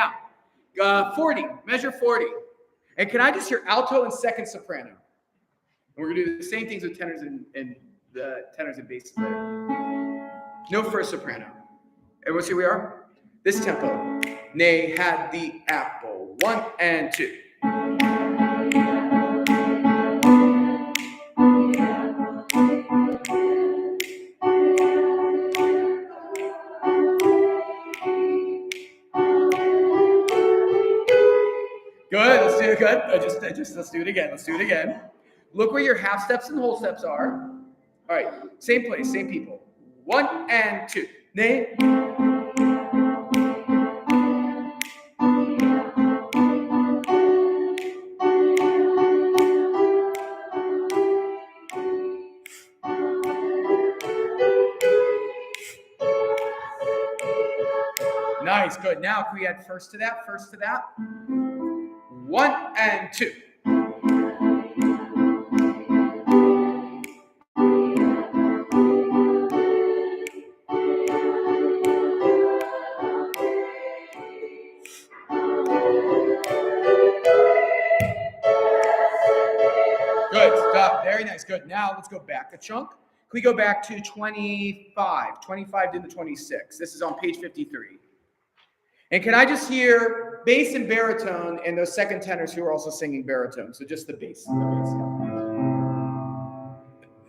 Now, 40. Measure 40. And can I just hear alto and second soprano? And we're gonna do the same things with tenors and the tenors and basses later. No first soprano. Everyone see where we are? This tempo. Nay had the apple. 1 and 2. Good, let's do it good. Let's do it again. Look where your half steps and whole steps are. All right, same place, same people. 1 and 2. Ne. Nice, good. Now, can we add first to that? 1 and 2. Good, stop. Very nice, good. Now, let's go back a chunk. Can we go back to 25? 25 to the 26. This is on page 53. And can I just hear bass and baritone and those second tenors who are also singing baritone? So just the bass.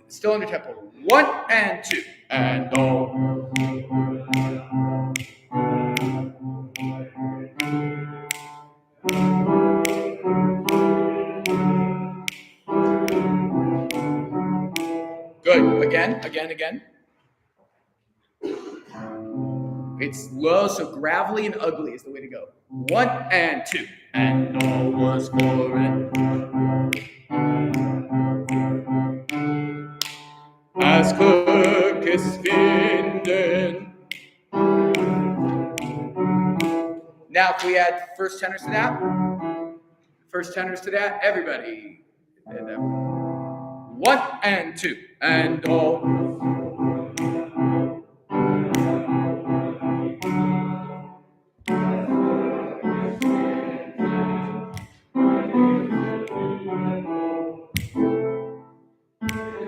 Still under tempo. 1 and 2. And oh. Good. Again. It's low, so gravelly and ugly is the way to go. 1 and 2. And all was for it. As Cook is finden. Now, if we add first tenors to that, everybody. 1 and 2. And all.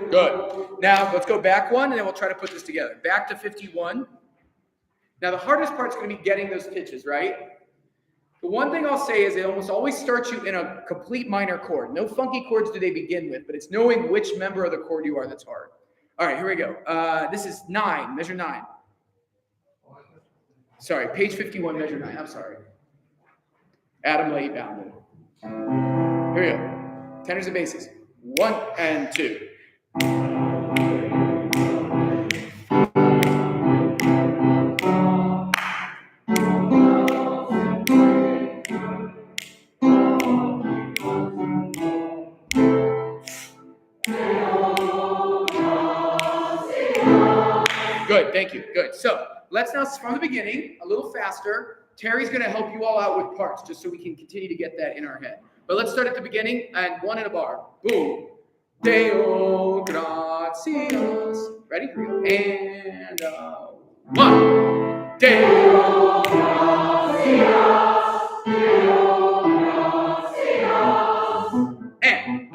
Good. Now, let's go back one, and then we'll try to put this together. Back to 51. Now, the hardest part's going to be getting those pitches, right? The one thing I'll say is it almost always starts you in a complete minor chord. No funky chords do they begin with, but it's knowing which member of the chord you are that's hard. All right, here we go. This is 9, measure 9. Sorry, page 51, measure 9. I'm sorry. Adam lay bounded. Here we go. Tenors and basses. 1 and 2. Good, thank you. Good. So let's now, from the beginning, a little faster. Terry's going to help you all out with parts, just so we can continue to get that in our head. But let's start at the beginning, and 1 in a bar. Boom. Deo gratias. Ready? Here we go. And 1. Deo gratias. Deo gratias. And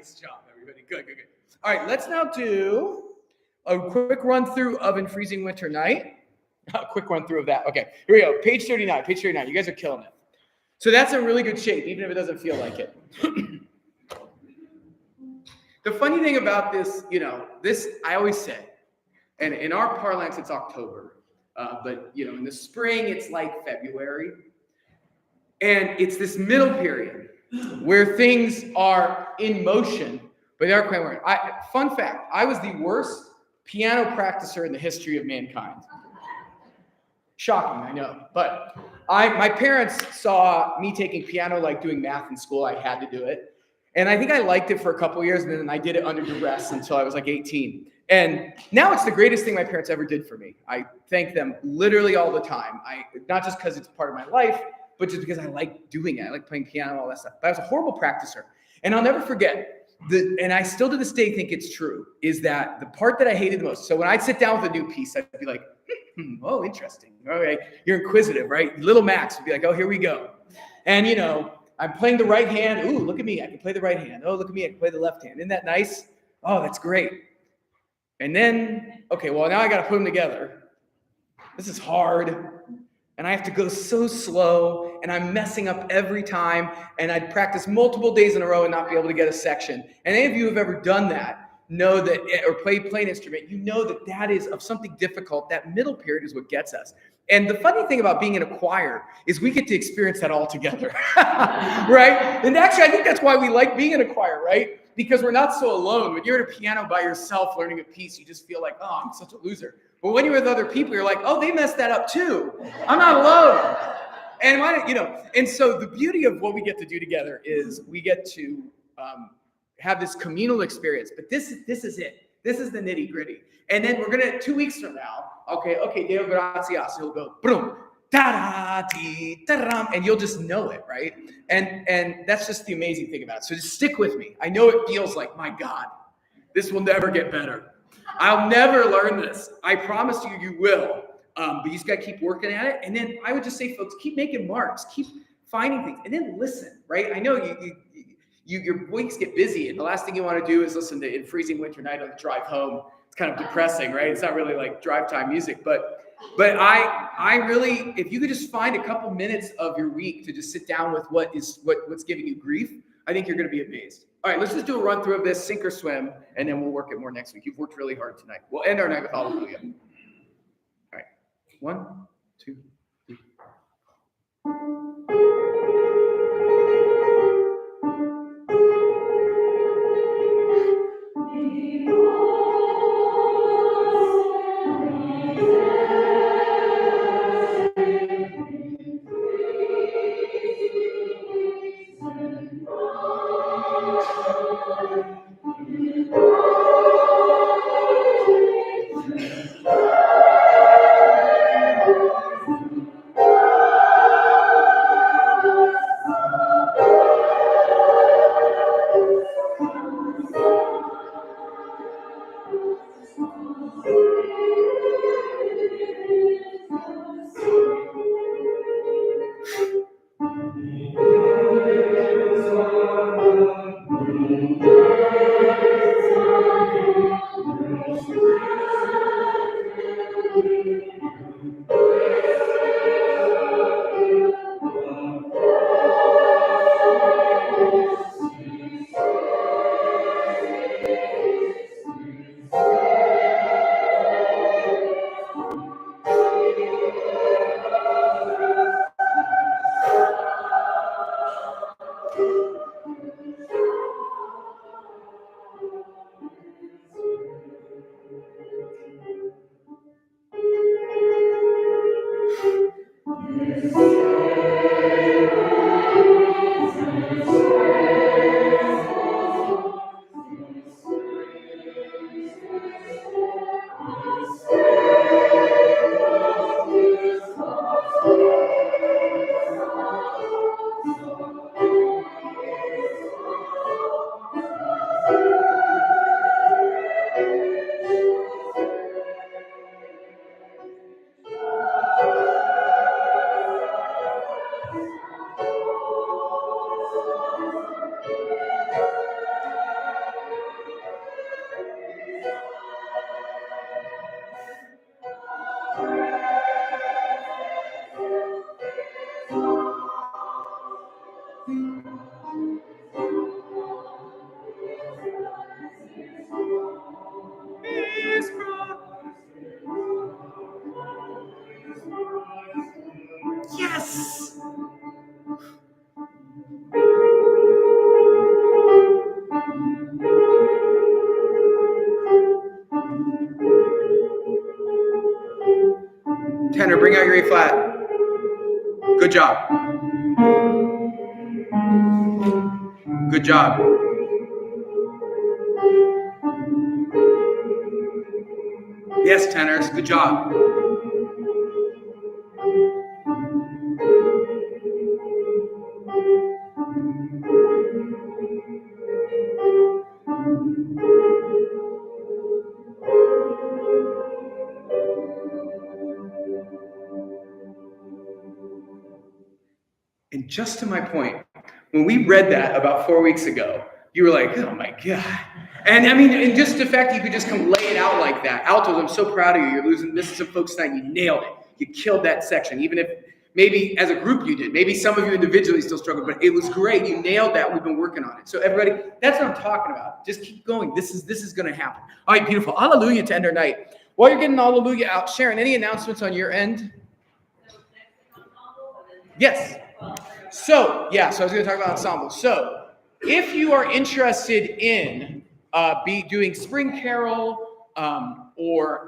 nice job, everybody. Good. All right, let's now do a quick run through of In Freezing Winter Night. A quick run through of that. Okay, here we go. Page 39. You guys are killing it. So that's in really good shape, even if it doesn't feel like it. The funny thing about this, this I always say, and in our parlance, it's October. But, in the spring, it's like February. And it's this middle period where things are in motion But they are quite learned. Fun fact, I was the worst piano practicer in the history of mankind. Shocking, I know. But my parents saw me taking piano, like doing math in school. I had to do it. And I think I liked it for a couple of years, and then I did it under duress until I was like 18. And now it's the greatest thing my parents ever did for me. I thank them literally all the time. Not just because it's part of my life, but just because I like doing it. I like playing piano, all that stuff. But I was a horrible practicer. And I'll never forget, and I still to this day think it's true, is that the part that I hated the most. So when I'd sit down with a new piece, I'd be like, oh, interesting. All right, you're inquisitive, right? Little Max would be like, oh, here we go. And, I'm playing the right hand. Ooh, look at me. I can play the right hand. Oh, look at me. I can play the left hand. Isn't that nice? Oh, that's great. And then, okay, well, now I got to put them together. This is hard. And I have to go so slow, and I'm messing up every time. And I'd practice multiple days in a row and not be able to get a section. And any of you who have ever done that know that, or play an instrument, you know that is of something difficult. That middle period is what gets us. And the funny thing about being in a choir is we get to experience that all together, right? And actually, I think that's why we like being in a choir, right? Because we're not so alone. When you're at a piano by yourself learning a piece, you just feel like, oh, I'm such a loser. But when you're with other people, you're like, oh, they messed that up too. I'm not alone. And and so the beauty of what we get to do together is we get to have this communal experience. But this is it. This is the nitty gritty. And then we're gonna 2 weeks from now. Okay, Deo gracias. He'll go boom, da da dee da, and you'll just know it, right? And that's just the amazing thing about it. So just stick with me. I know it feels like, my God, this will never get better. I'll never learn this. I promise you, you will. But you just got to keep working at it. And then I would just say, folks, keep making marks, keep finding things, and then listen, right? I know your weeks get busy, and the last thing you want to do is listen to In Freezing Winter Night on the drive home. It's kind of depressing, right? It's not really like drive time music, but I really, if you could just find a couple minutes of your week to just sit down with what's giving you grief, I think you're going to be amazed. All right, let's just do a run through of this, sink or swim, and then we'll work it more next week. You've worked really hard tonight. We'll end our night with Hallelujah. All right, 1, 2, 3. Tenor, bring out your A flat. Good job. Good job. Yes, tenors, good job. And just to my point, when we read that about 4 weeks ago, you were like, oh my God. And I mean, and just the fact that you could just come lay it out like that. Altos, I'm so proud of you. You're missing some folks tonight. You nailed it. You killed that section, even if maybe as a group you did. Maybe some of you individually still struggled, but it was great. You nailed that. We've been working on it. So everybody, that's what I'm talking about. Just keep going. This is going to happen. All right, beautiful. Hallelujah to end our night. While you're getting hallelujah out, Sharon, any announcements on your end? Yes. So I was going to talk about ensemble. So if you are interested in doing Spring Carol or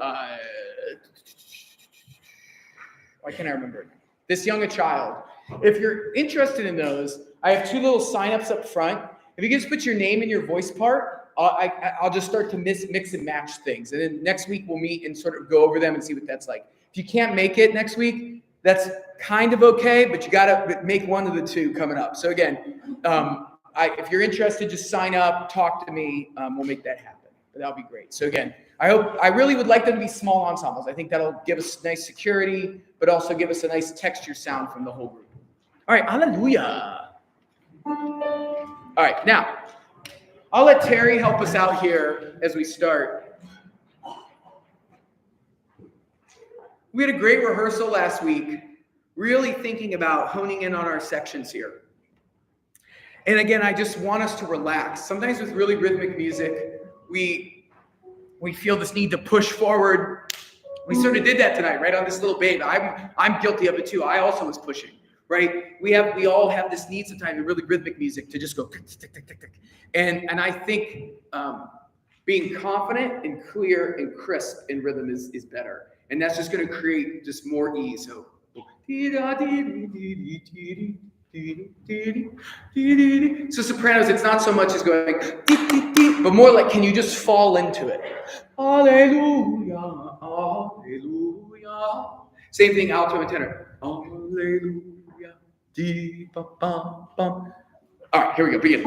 why can't I remember it? This Young a Child. If you're interested in those, I have 2 little sign-ups up front. If you can just put your name and your voice part, I'll just start to mix and match things. And then next week we'll meet and sort of go over them and see what that's like. If you can't make it next week, that's kind of okay, but you got to make one of the 2 coming up. So again, if you're interested, just sign up, talk to me. We'll make that happen. But that'll be great. So again, I really would like them to be small ensembles. I think that'll give us nice security, but also give us a nice texture sound from the whole group. All right, hallelujah. All right, now, I'll let Terry help us out here as we start. We had a great rehearsal last week, really thinking about honing in on our sections here. And again, I just want us to relax. Sometimes with really rhythmic music, we feel this need to push forward. We sort of did that tonight, right? On this little babe. I'm guilty of it too. I also was pushing, right? We all have this need sometimes in really rhythmic music to just go tick, tick, tick, tick, tick. And I think being confident and clear and crisp in rhythm is better. And that's just going to create just more ease. So sopranos, it's not so much as going, but more like, can you just fall into it? Alleluia, alleluia. Same thing, alto and tenor. Alleluia, dee, bum, bum, bum. All right, here we go, begin.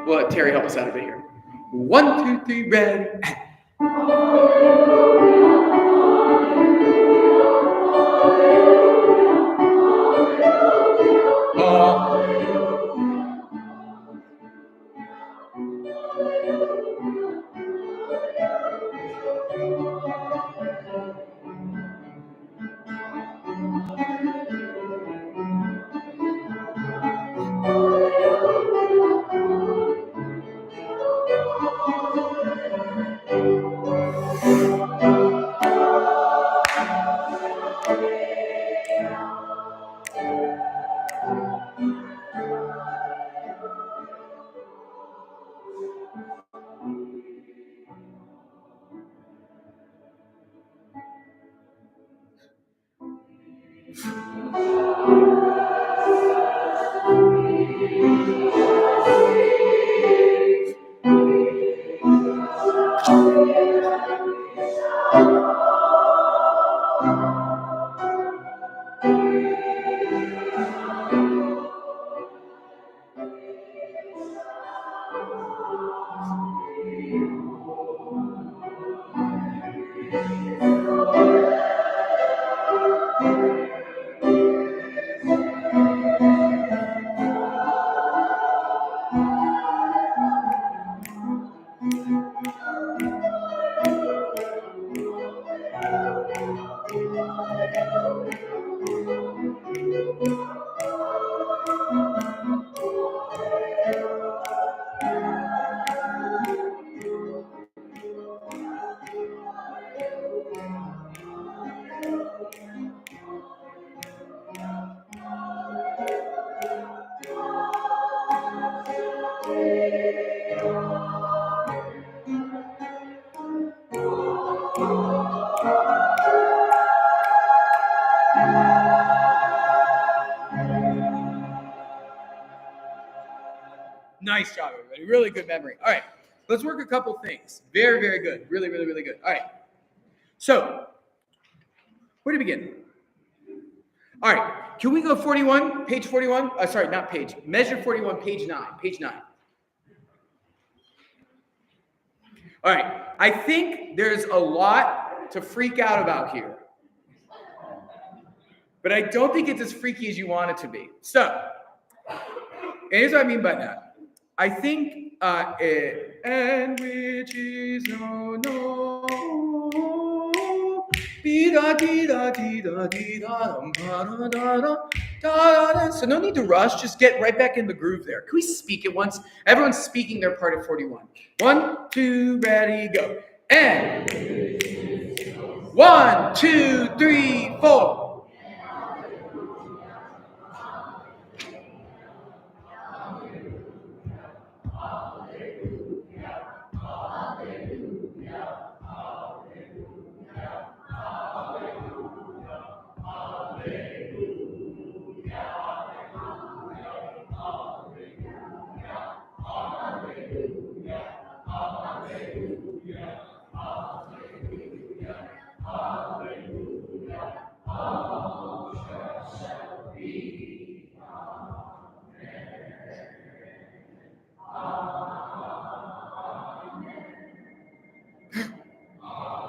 We'll let Terry help us out a bit here. 1, 2, 3, ready. Nice job, everybody. Really good memory. All right, let's work a couple things. Very, very good. Really, really, really good. All right. So, where to begin? All right, can we go 41, page 41? Sorry, not page. Measure 41, page 9. Page 9. All right, I think there's a lot to freak out about here. But I don't think it's as freaky as you want it to be. So, here's what I mean by that. I think, and which is no, so no need to rush, just get right back in the groove there. Can we speak it once? Everyone's speaking their part at 41. 1, 2, ready, go. And 1, 2, 3, 4.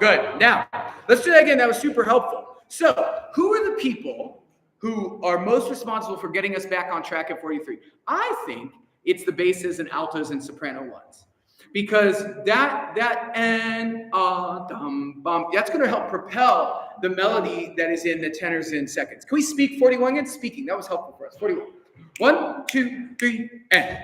Good. Now, let's do that again. That was super helpful. So, who are the people who are most responsible for getting us back on track at 43? I think it's the basses and altos and soprano ones. Because that and dum bum, that's going to help propel the melody that is in the tenors in seconds. Can we speak 41 again? Speaking. That was helpful for us. 41. 1, 2, 3, and.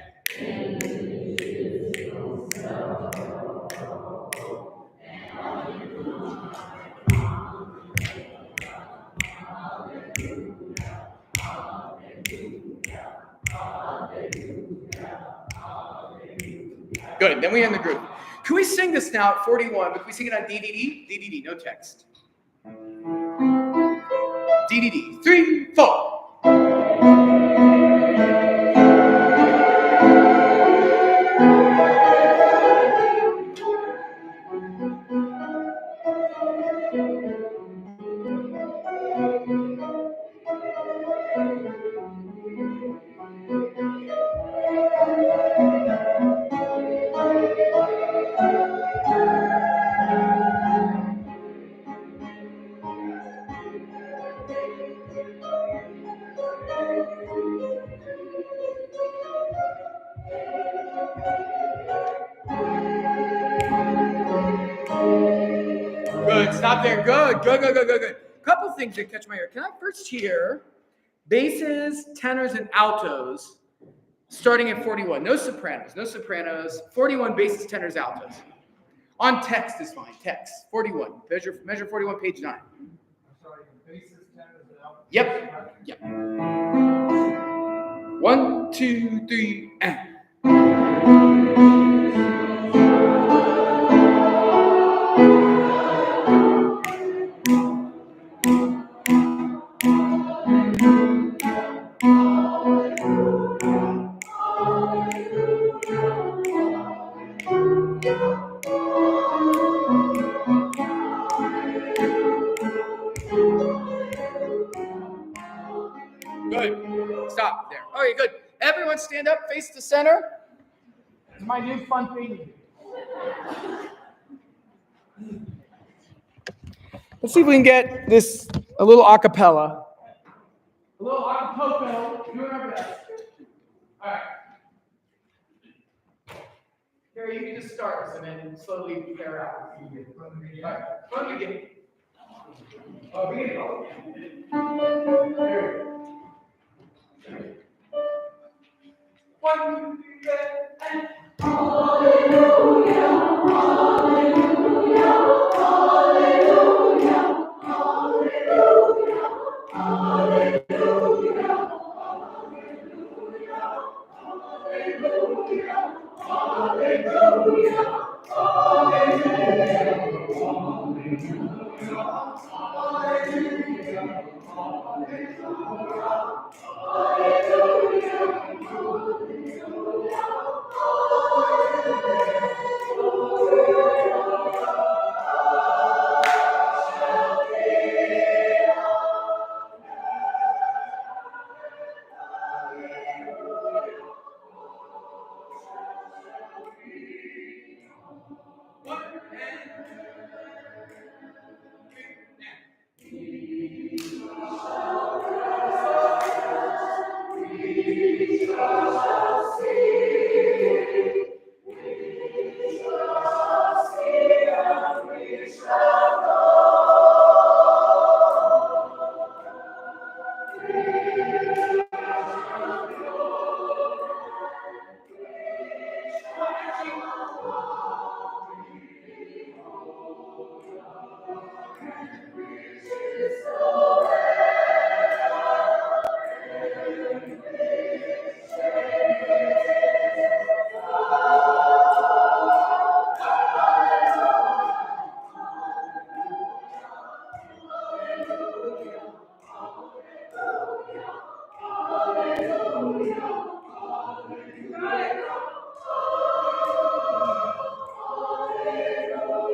Good, then we end the group. Can we sing this now at 41, but can we sing it on DDD? DDD, no text. DDD, 3, 4. Good, stop there. Good. Couple things that catch my ear. Can I first hear basses, tenors, and altos starting at 41? No sopranos. 41 basses, tenors, altos. On text is fine. Text 41. Measure 41, page 9. I'm sorry, basses, tenors, and altos. Yep. 1, 2, 3, and. Good. Stop there. Okay, good. Everyone stand up, face the center. It's my new fun thing. Let's see if we can get this a little a cappella. A little acapella. Do our best. All right. Gary, you can just start us and then slowly pair out. All right. From the beginning. Oh, beginning. Here. 1, 2, 3, and. Hallelujah, hallelujah, hallelujah, hallelujah, hallelujah,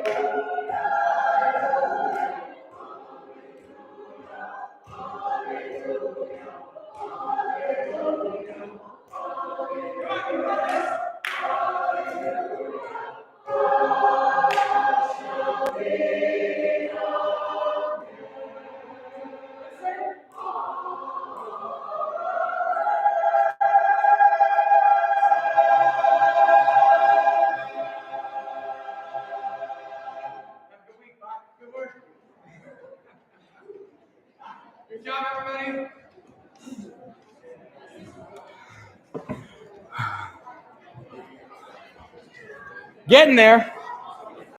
Good job, everybody. Getting there.